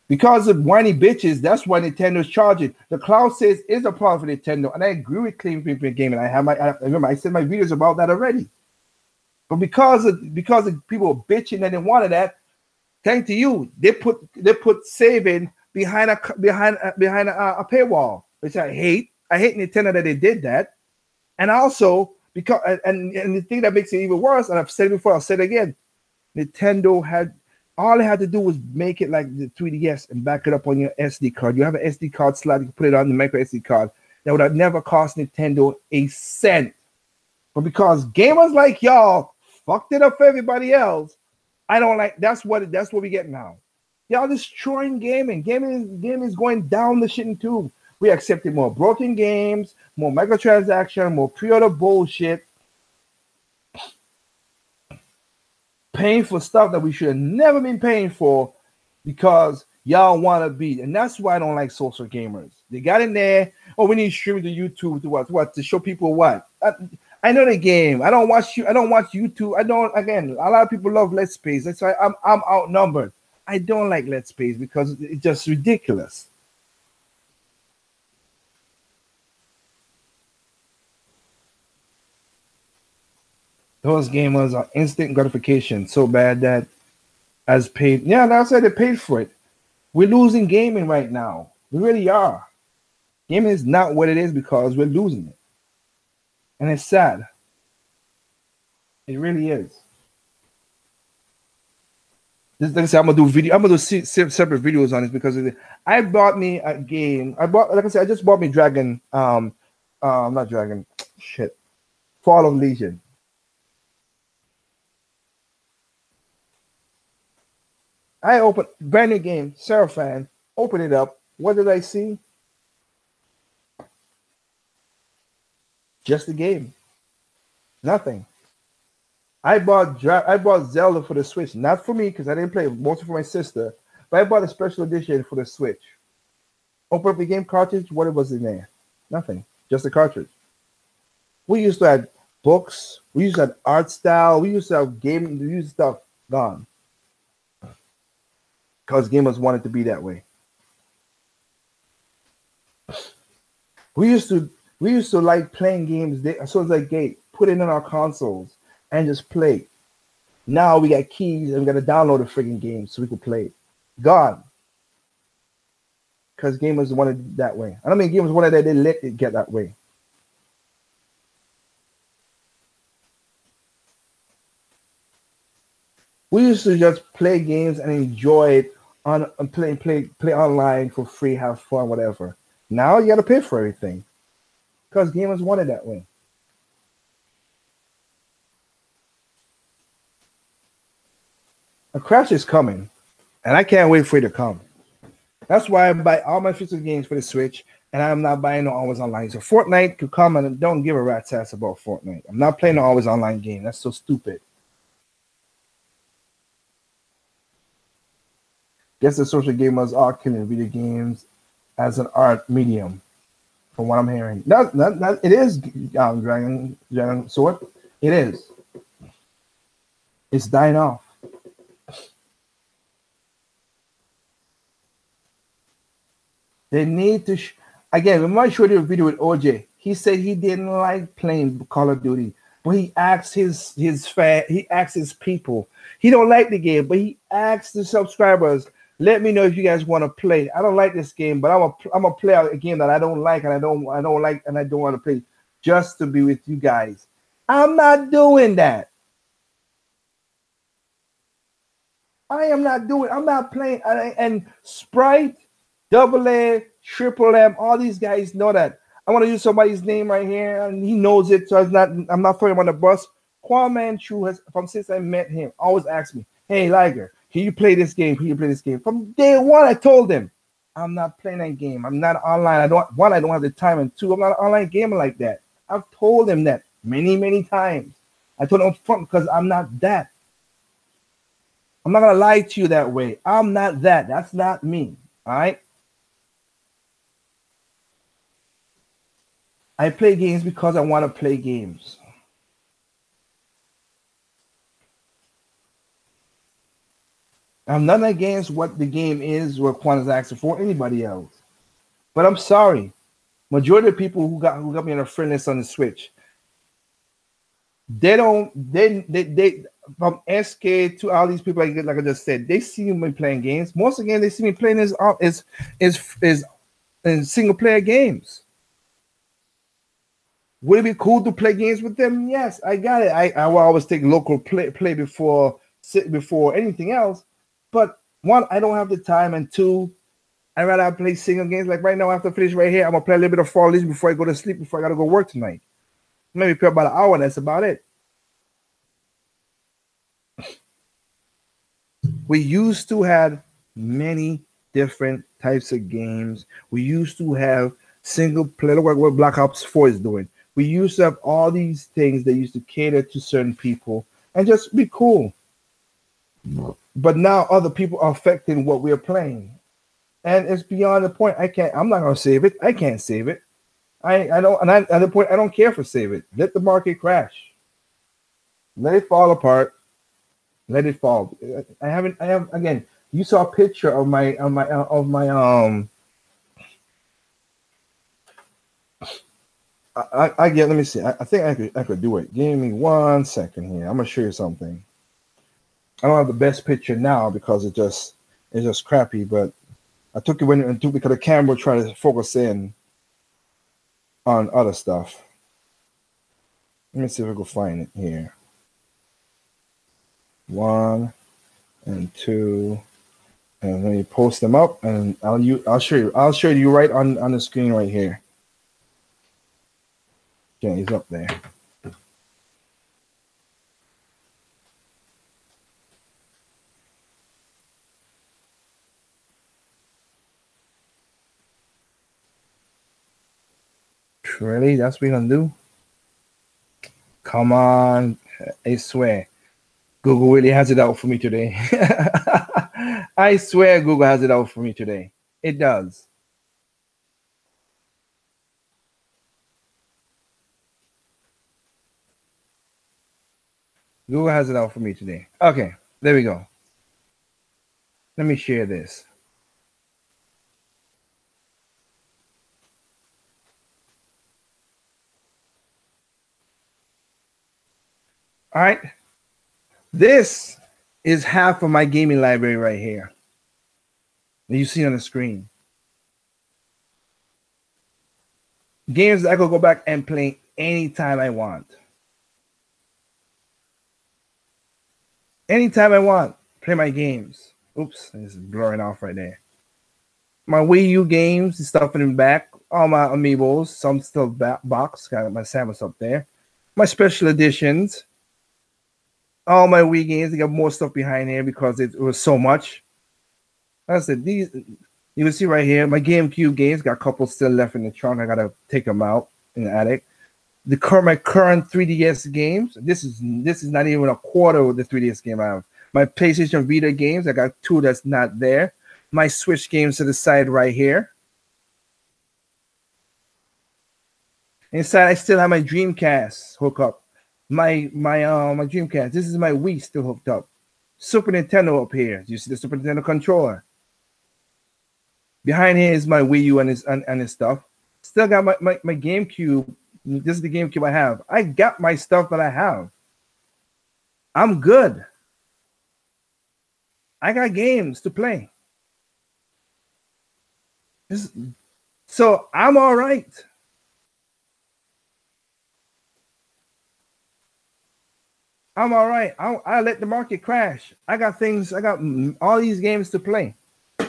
Because of whiny bitches, that's why Nintendo's charging. The cloud says is a problem for Nintendo, and I agree with Clean Prince Gaming. I remember I said my videos about that already. But because of people bitching that they wanted that, thanks to you, they put saving behind a paywall, which I hate. I hate Nintendo that they did that, and also because and the thing that makes it even worse, and I've said it before, I'll say it again. Nintendo had. All they had to do was make it like the 3DS and back it up on your SD card. You have an SD card slot, you can put it on the micro SD card. That would have never cost Nintendo a cent. But because gamers like y'all fucked it up for everybody else, I don't like. That's what we get now. Y'all destroying gaming. Gaming is going down the shit too. We accepted more broken games, more microtransaction, more pre-order bullshit, paying for stuff that we should have never been paying for because y'all want to be. And that's why I don't like social gamers. They got in there. Oh, we need streaming to YouTube to what? To show people what? I know the game. I don't watch YouTube. Again, a lot of people love Let's Plays. That's why I'm outnumbered. I don't like Let's Plays because it's just ridiculous. Those gamers are instant gratification so bad that as paid. Yeah, that's why they paid for it. We're losing gaming right now. We really are. Gaming is not what it is because we're losing it. And it's sad. It really is. Like I said, I'm gonna do separate videos on this because I bought me a game. Like I said, I just bought me not Dragon. Shit. Fall of Legion. I opened brand new game, Seraphan. Open it up. What did I see? Just a game. Nothing. I bought Zelda for the Switch, not for me because I didn't play it, mostly for my sister. But I bought a special edition for the Switch. Open up the game cartridge. What was in there? Nothing. Just a cartridge. We used to have books. We used to have art style. We used to have gaming. We used stuff gone because gamers wanted to be that way. We used to like playing games. As soon as I put it in our consoles and just play. Now we got keys and we got to download a friggin' game so we can play it. Gone. Because gamers wanted it that way. I don't mean gamers wanted that, they let it get that way. We used to just play games and enjoy it and play online for free, have fun, whatever. Now you got to pay for everything because gamers want it that way. A crash is coming, and I can't wait for it to come. That's why I buy all my physical games for the Switch, and I'm not buying no always online. So Fortnite could come and don't give a rat's ass about Fortnite. I'm not playing an always online game. That's so stupid. Guess the social gamers are killing video games as an art medium, from what I'm hearing. It is Dragon Sword. It is. It's dying off. They need to again. Remember I showed you a video with OJ. He said he didn't like playing Call of Duty, but he asked his people. He don't like the game, but he asked the subscribers, "Let me know if you guys want to play. I don't like this game, but I'm gonna play a game that I don't like and I don't like and I don't want to play just to be with you guys." I'm not doing that. I'm not playing. And Sprite, AA, Triple M, all these guys know that. I want to use somebody's name right here, and he knows it, so I'm not throwing him on the bus. Kwame Chu has, since I met him, always asked me, "Hey, Liger, can you play this game? Can you play this game?" From day one, I told him, I'm not playing that game. I'm not online. I don't have the time, and two, I'm not an online gamer like that. I've told him that many, many times. I told him up front because I'm not that. I'm not gonna lie to you that way. I'm not that. That's not me. All right. I play games because I want to play games. I'm not against what the game is, what Quan is asking for, anybody else. But I'm sorry. Majority of people who got me on a friend list on the Switch, they from SK to all these people, like I just said, they see me playing games. Most of the games they see me playing is in single player games. Would it be cool to play games with them? Yes, I got it. I will always take local play before anything else. But one, I don't have the time, and two, I'd rather play single games. Like right now, after I finish right here, I'm gonna play a little bit of Fall Legion before I go to sleep, before I gotta go work tonight. Maybe play about an hour, and that's about it. We used to have many different types of games. We used to have single player. Look at what Black Ops 4 is doing. We used to have all these things that used to cater to certain people and just be cool. But now other people are affecting what we're playing. And it's beyond the point. I'm not gonna save it. I can't save it. I don't, and at the point I don't care for save it. Let the market crash. Let it fall apart. Let it fall. I have again. You saw a picture of my I get. Let me see. I think I could do it. Give me 1 second here. I'm gonna show you something. I don't have the best picture now because it's just crappy. But I took it because the camera tried to focus in on other stuff. Let me see if I can find it here. 1 and 2, and then you post them up, and I'll show you. I'll show you right on the screen right here. Okay, he's up there. Really? That's what we're gonna do? Come on, I swear. Google really has it out for me today. I swear Google has it out for me today. It does. Google has it out for me today. Okay, there we go. Let me share this. All right. This is half of my gaming library right here. You see on the screen. Games that I could go back and play anytime I want. Anytime I want, play my games. Oops, it's blurring off right there. My Wii U games, the stuff in the back. All my amiibos, some still box. Got my Samus up there. My special editions. All my Wii games. I got more stuff behind here because it was so much. Like I said, these you can see right here. My GameCube games got a couple still left in the trunk. I gotta take them out in the attic. My current 3DS games. This is not even a quarter of the 3DS game I have. My PlayStation Vita games. I got 2 that's not there. My Switch games to the side right here. Inside, I still have my Dreamcast hooked up. My Dreamcast. This is my Wii still hooked up. Super Nintendo up here. You see the Super Nintendo controller. Behind here is my Wii U and his stuff. Still got my GameCube. This is the GameCube I have. I got my stuff that I have. I'm good. I got games to play. So I'm all right. I'm all right. I let the market crash. I got all these games to play.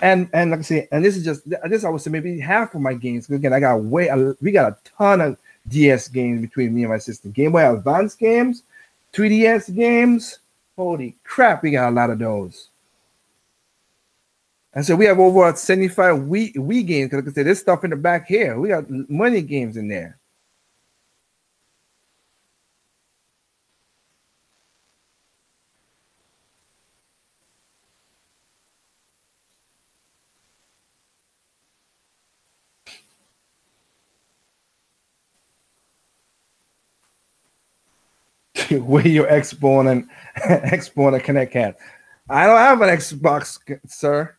And like I say, and this I would say maybe half of my games. Again, we got a ton of DS games between me and my sister. Game Boy Advance games, 3DS games. Holy crap, we got a lot of those. And so we have over 75 Wii games. Because like I said, there's stuff in the back here. We got many games in there. Where your Xbone and Kinect Cat. I don't have an Xbox, sir.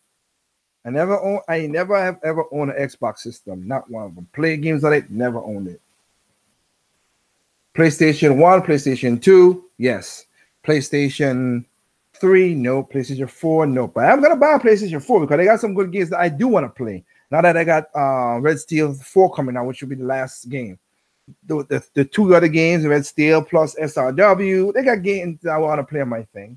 I never have ever owned an Xbox system. Not one of them. Play games on it, never owned it. PlayStation 1, PlayStation 2, yes. PlayStation 3, no. PlayStation 4, no. But I'm gonna buy a PlayStation 4 because they got some good games that I do want to play. Now that I got Red Steel 4 coming out, which will be the last game. The 2 other games, Red Steel plus SRW, they got games that I want to play on my thing.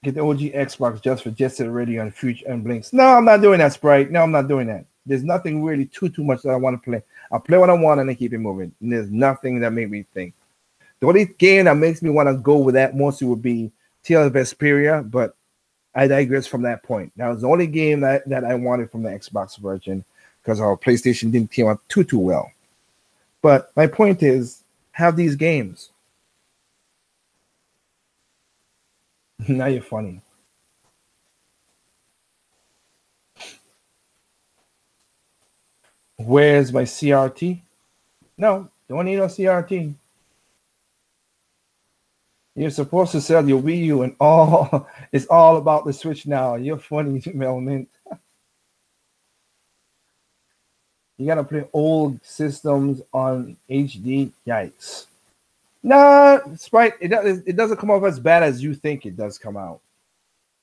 Get the OG Xbox just for Jet Set Radio and Future and Blinks. No, I'm not doing that, Sprite. No, I'm not doing that. There's nothing really too much that I want to play. I play what I want and I keep it moving. And there's nothing that makes me think. The only game that makes me want to go with that mostly would be Tales of Vesperia, but I digress from that point. That was the only game that I wanted from the Xbox version because our PlayStation didn't come out too well. But my point is, have these games. Now you're funny. Where's my CRT? No, don't need no CRT. You're supposed to sell your Wii U and all it's all about the Switch now. You're funny, Melman. You gotta play old systems on HD. Yikes. Nah, Sprite, it doesn't come off as bad as you think it does come out.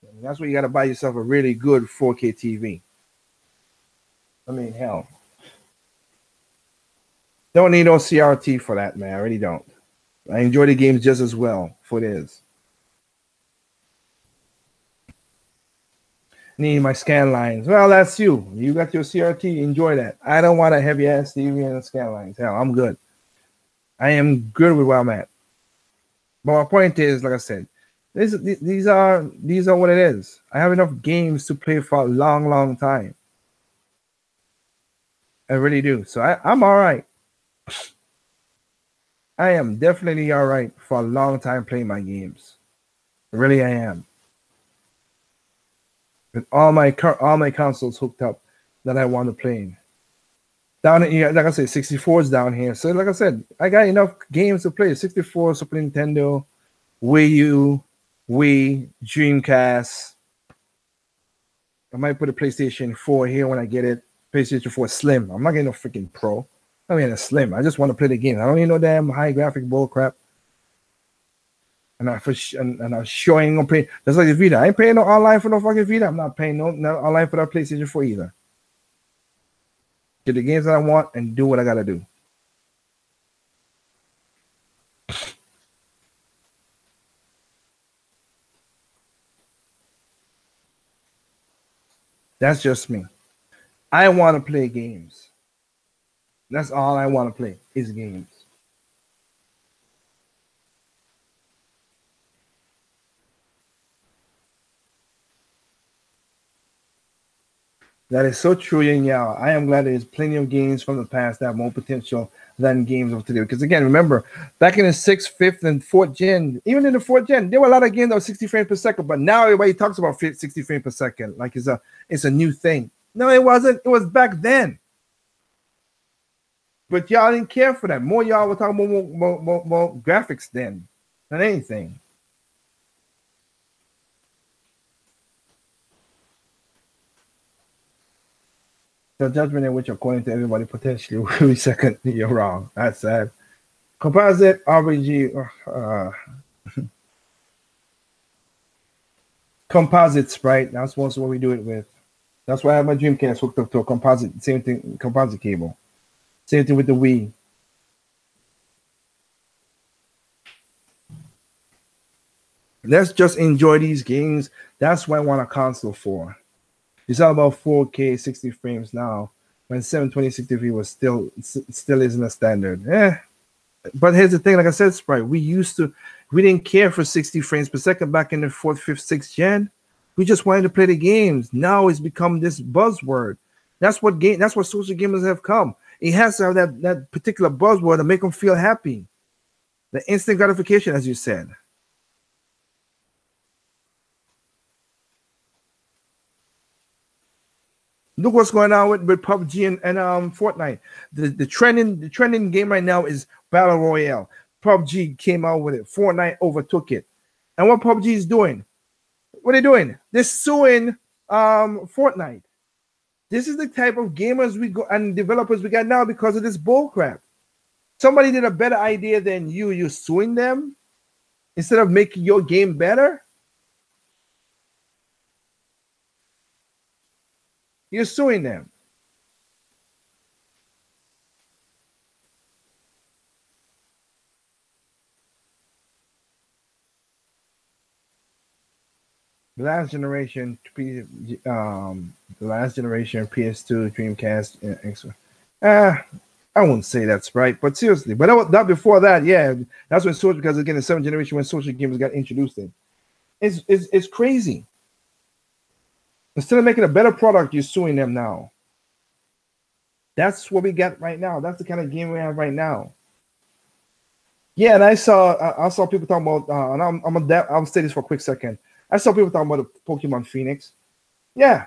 And that's why you gotta buy yourself a really good 4K TV. I mean, hell. Don't need no CRT for that, man. I really don't. I enjoy the games just as well for it is. Need my scan lines. Well, that's you. You got your CRT. Enjoy that. I don't want a heavy ass TV and scan lines. Hell, I'm good. I am good with where I'm at. But my point is, like I said, these are what it is. I have enough games to play for a long time. I really do. So I'm all right. I am definitely all right for a long time playing my games. Really, I am. With all my consoles hooked up that I want to play. Down here, like I said, 64 is down here. So, like I said, I got enough games to play. 64, Super Nintendo, Wii U, Wii, Dreamcast. I might put a PlayStation 4 here when I get it. PlayStation 4 Slim. I'm not getting no freaking Pro. I mean, a Slim. I just want to play the game. I don't need no damn high graphic bull crap. And I'm showing I'm paying. That's like the Vita. I ain't paying no online for no fucking Vita. I'm not paying no online for that PlayStation 4 either. Get the games that I want and do what I gotta do. That's just me. I want to play games. That's all I want to play is games. That is so true, Yin Yao. I am glad there's plenty of games from the past that have more potential than games of today. Because again, remember, back in the 6th, 5th, and 4th gen, even in the 4th gen, there were a lot of games that were 60 frames per second. But now everybody talks about 60 frames per second like it's a new thing. No, it wasn't. It was back then. But y'all didn't care for that. More y'all were talking more graphics then than anything. The judgment in which, according to everybody, potentially will be second. You're wrong. That's sad. Composite RBG. Composite Sprite. That's also what we do it with. That's why I have my Dreamcast hooked up to a composite. Same thing. Composite cable. Same thing with the Wii. Let's just enjoy these games. That's what I want a console for. It's all about 4K 60 frames now, when 720 60 frames was still isn't a standard. But here's the thing, like I said, Sprite, we didn't care for 60 frames per second back in the 4th, 5th, 6th gen. We just wanted to play the games. Now it's become this buzzword. That's what social gamers have come. It has to have that particular buzzword to make them feel happy. The instant gratification, as you said. Look what's going on with PUBG and Fortnite. The trending game right now is Battle Royale. PUBG came out with it. Fortnite overtook it. And what PUBG is doing? What are they doing? They're suing Fortnite. This is the type of gamers we go and developers we got now because of this bullcrap. Somebody did a better idea than you. You're suing them instead of making your game better. You're suing them. The last generation PS2, Dreamcast, I wouldn't say that's right, but seriously, but that before that, yeah, that's when social, because again, the 7th generation when social games got introduced in. It's crazy. Instead of making a better product, you're suing them now. That's what we got right now. That's the kind of game we have right now. Yeah, and I saw people talking about, and I'll say this for a quick second. I saw people talking about the Pokemon Phoenix. Yeah,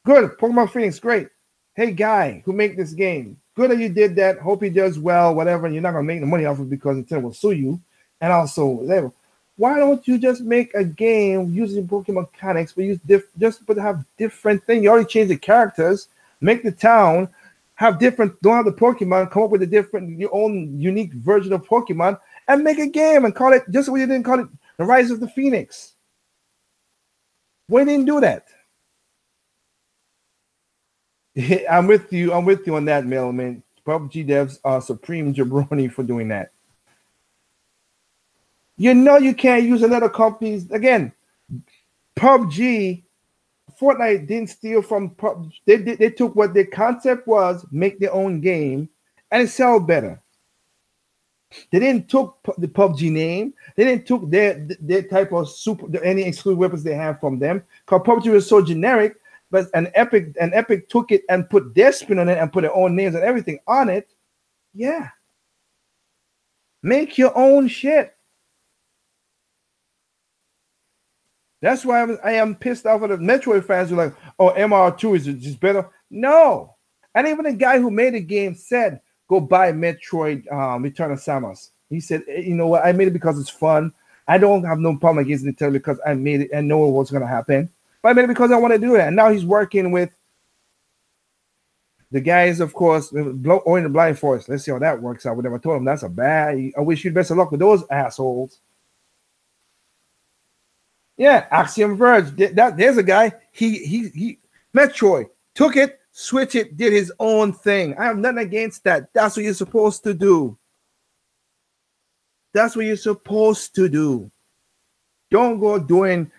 good. Pokemon Phoenix, great. Hey, guy who made this game, good that you did that. Hope he does well, whatever. And you're not gonna make the money off of it because Nintendo will sue you. And also, why don't you just make a game using Pokemon mechanics, but have different things? You already changed the characters, make the town. Don't have the Pokemon, come up with your own unique version of Pokemon and make a game and call it just what you didn't call it The Rise of the Phoenix. Why didn't do that? I'm with you on that, Mailman. PUBG devs are supreme jabroni for doing that. You know you can't use another company's again. PUBG. Fortnite didn't steal from PUBG. They took what their concept was, make their own game, and it sell better. They didn't took the PUBG name. They didn't took their type of any exclusive weapons they have from them. Because PUBG was so generic, but an Epic took it and put their spin on it and put their own names and everything on it. Yeah. Make your own shit. That's why I am pissed off at the Metroid fans who are like, oh, MR2 is just better. No. And even the guy who made the game said, go buy Metroid Return of Samus. He said, you know what? I made it because it's fun. I don't have no problem against Nintendo because I made it and know what's going to happen. But I made it because I want to do it. And now he's working with the guys, of course, in the Blind Forest. Let's see how that works out with them. I told him that's a bad. I wish you the best of luck with those assholes. Yeah, Axiom Verge. There's a guy. He Metroid took it, switched it, did his own thing. I have nothing against that. That's what you're supposed to do. That's what you're supposed to do. Don't go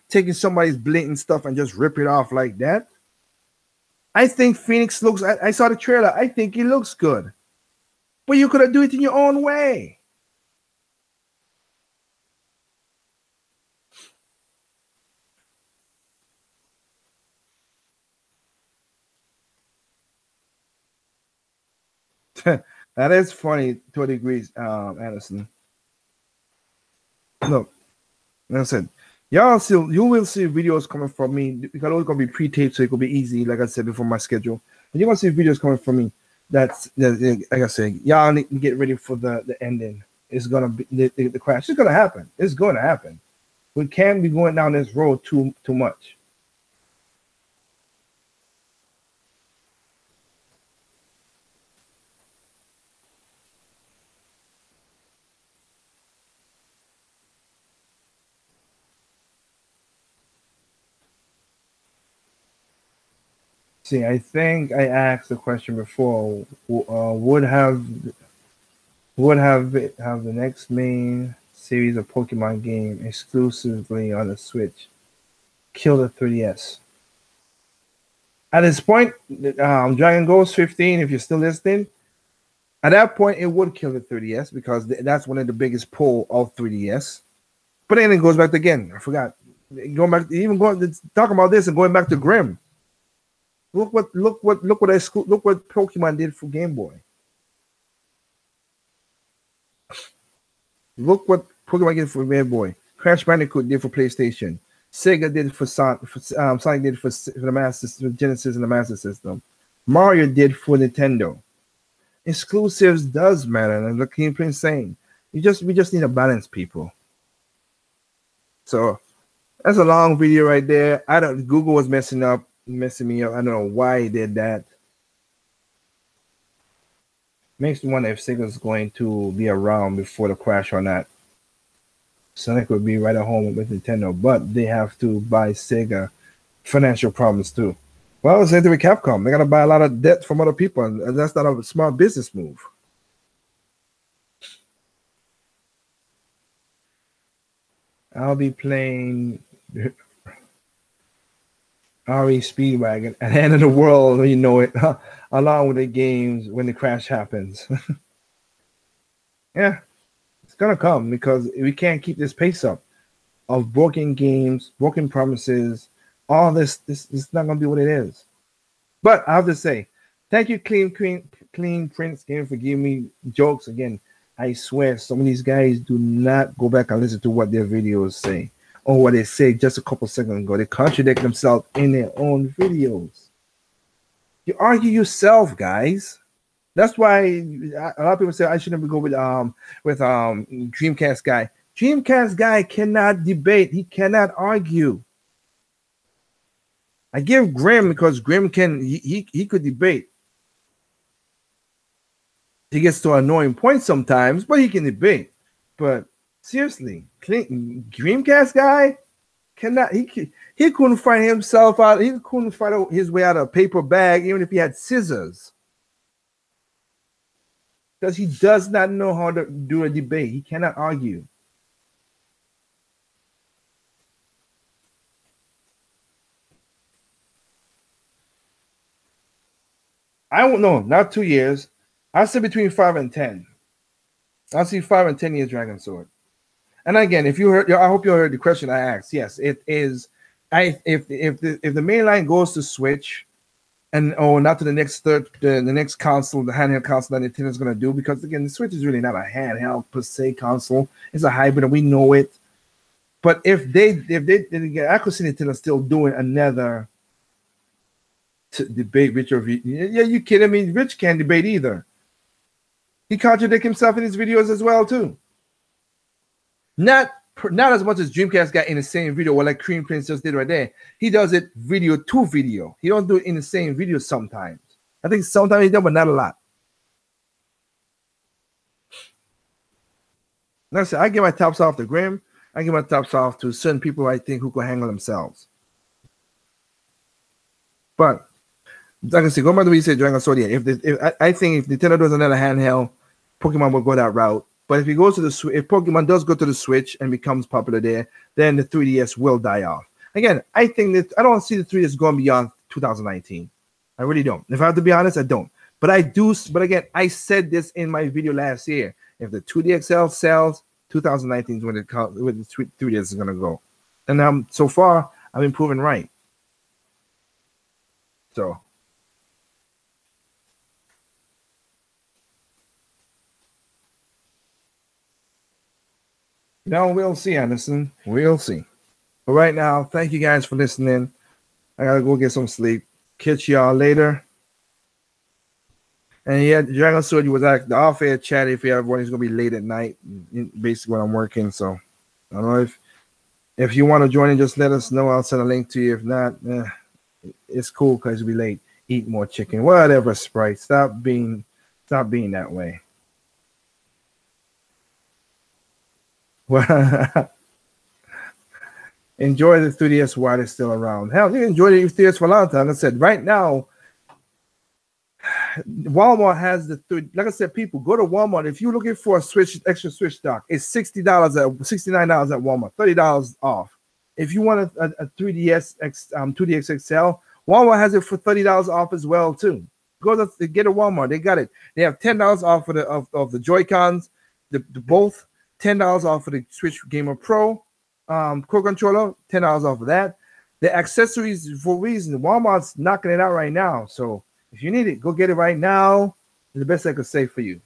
taking somebody's blatant stuff and just rip it off like that. I think Phoenix looks. I saw the trailer. I think it looks good, but you could have done it in your own way. That is funny to a degree, Anderson. Look, like I said, you will see videos coming from me because it's gonna be pre-taped, so it could be easy, like I said before my schedule. But you're gonna see videos coming from me. That's like I said, y'all need to get ready for the ending. It's gonna be the crash. It's gonna happen. It's going to happen. We can't be going down this road too much. See, I think I asked the question before. Would the next main series of Pokemon game exclusively on the Switch kill the 3DS? At this point, Dragon Ghost 15, if you're still listening, at that point it would kill the 3DS because that's one of the biggest pull of 3DS. But then it goes back to, again, I forgot. Going back, talking about this and going back to Grim. Look what Pokemon did for Game Boy. Look what Pokemon did for Game Boy. Crash Bandicoot did for PlayStation. Sega did for Sonic did for the Master System, Genesis and the Master System. Mario did for Nintendo. Exclusives does matter, and like King Prince saying, we just need a balance, people. So that's a long video right there. Google was messing me up. I don't know why he did that. Makes me wonder if Sega's going to be around before the crash or not. Sonic would be right at home with Nintendo, but they have to buy Sega financial problems too. Well, it's into with Capcom. They got to buy a lot of debt from other people, and that's not a smart business move. I'll be playing RE Speedwagon at the end of the world, you know it, along with the games when the crash happens. Yeah, it's gonna come because we can't keep this pace up of broken games, broken promises, all this is not gonna be what it is. But I have to say, thank you, Clean Prince Game, for giving me jokes again. I swear, some of these guys do not go back and listen to what their videos say or what they say just a couple seconds ago. They contradict themselves in their own videos. You argue yourself, guys. That's why a lot of people say I shouldn't go with Dreamcast guy. Dreamcast guy cannot debate. He cannot argue. I give Grim because Grim he could debate. He gets to an annoying point sometimes, but he can debate. But seriously, Dreamcast guy cannot. He couldn't find himself out. He couldn't find his way out of a paper bag, even if he had scissors. Because he does not know how to do a debate. He cannot argue. I won't know, not 2 years. I say between 5 and 10. I see 5 and 10 years Dragon Sword. And again, if you heard, I hope you heard the question I asked. Yes, it is. If the main line goes to Switch, and not to the next next console, the handheld console that Nintendo's gonna do, because again, the Switch is really not a handheld per se console. It's a hybrid, and we know it. But if they I could see Nintendo still doing another debate, Rich or yeah, you kidding me? Rich can't debate either. He contradicts himself in his videos as well too. Not as much as Dreamcast got in the same video, like Cream Prince just did right there. He does it video to video. He don't do it in the same video sometimes. I think sometimes he does, but not a lot. Like I said, I give my tops off to Grim. I give my tops off to certain people I think who can handle themselves. But like I said, go back to what you said, Dragon Sword. Yeah, I think if Nintendo does another handheld, Pokemon will go that route. But if he goes to the if Pokemon does go to the Switch and becomes popular there, then the 3DS will die off. Again, I think that I don't see the 3DS going beyond 2019. I really don't. If I have to be honest, I don't. But I do. But again, I said this in my video last year. If the 2DXL sells, 2019 is when the 3DS is going to go. And so far, I've been proven right. So. No, we'll see, Anderson. We'll see. But right now, thank you guys for listening. I gotta go get some sleep. Catch y'all later. And yeah, Dragon Sword, you was like the off-air chat if everybody's gonna be late at night, basically when I'm working. So I don't know if you want to join in, just let us know. I'll send a link to you. If not, it's cool because you'll be late. Eat more chicken, whatever. Sprite, stop being that way. Well, enjoy the 3DS while it's still around. Hell, you enjoyed the 3DS for a long time. Like I said, right now, Walmart has like I said, people go to Walmart. If you're looking for a extra Switch dock, it's $69 at Walmart, $30 off. If you want a 3DS 2DX XL, Walmart has it for $30 off as well too. Go to get a Walmart, they got it. They have $10 off of the Joy-Cons, the both. $10 off of the Switch Gamer Pro Core Controller, $10 off of that. The accessories, for a reason, Walmart's knocking it out right now. So if you need it, go get it right now. It's the best I could say for you.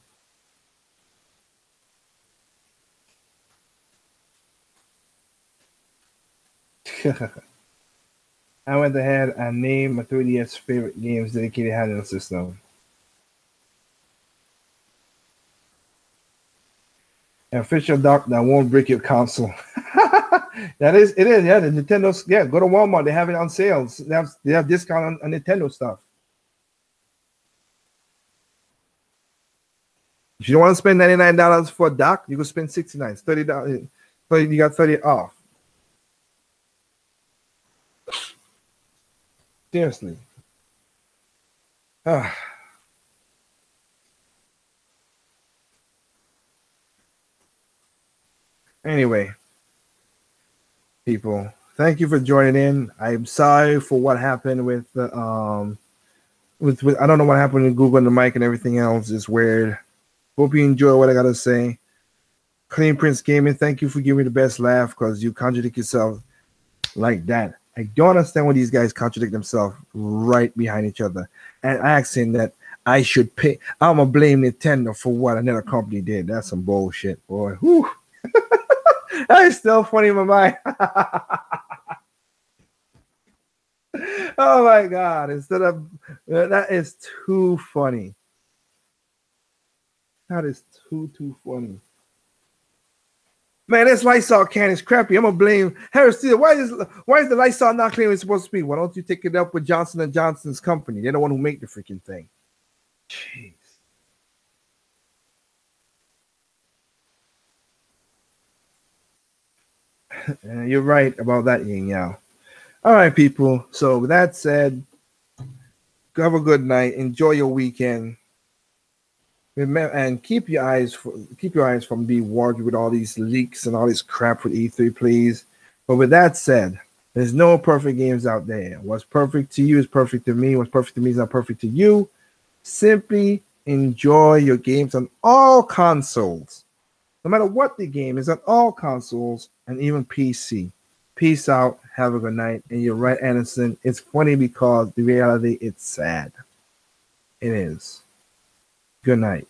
I went ahead and named my 3DS favorite games dedicated handheld system. An official dock that won't break your console. It is, yeah. The Nintendo, yeah. Go to Walmart. They have it on sales. They have discount on Nintendo stuff. If you don't want to spend $99 for a dock, you can spend $69. It's $30. So you got $30 off. Seriously. Anyway, people, thank you for joining in. I'm sorry for what happened with the with I don't know what happened with Google and the mic and everything else. It's weird. Hope you enjoy what I gotta say. Clean Prince Gaming, thank you for giving me the best laugh because you contradict yourself like that. I don't understand why these guys contradict themselves right behind each other and asking that I should pay. I'm gonna blame Nintendo for what another company did. That's some bullshit, boy. Whew. That is still funny in my mind. Oh my god! Instead of that is too funny. That is too funny. Man, this Lysol can is crappy. I'm gonna blame Harris Steele. Why is the Lysol not clean it's supposed to be? Why don't you take it up with Johnson & Johnson's company? They're the one who make the freaking thing. Jeez. You're right about that, Yin Yao. All right, people. So with that said, have a good night. Enjoy your weekend. Remember, and keep your eyes from being warped with all these leaks and all this crap with E3, please. But with that said, there's no perfect games out there. What's perfect to you is perfect to me. What's perfect to me is not perfect to you. Simply enjoy your games on all consoles. No matter what the game is, on all consoles and even PC. Peace out. Have a good night. And you're right, Anderson. It's funny because the reality, it's sad. It is. Good night.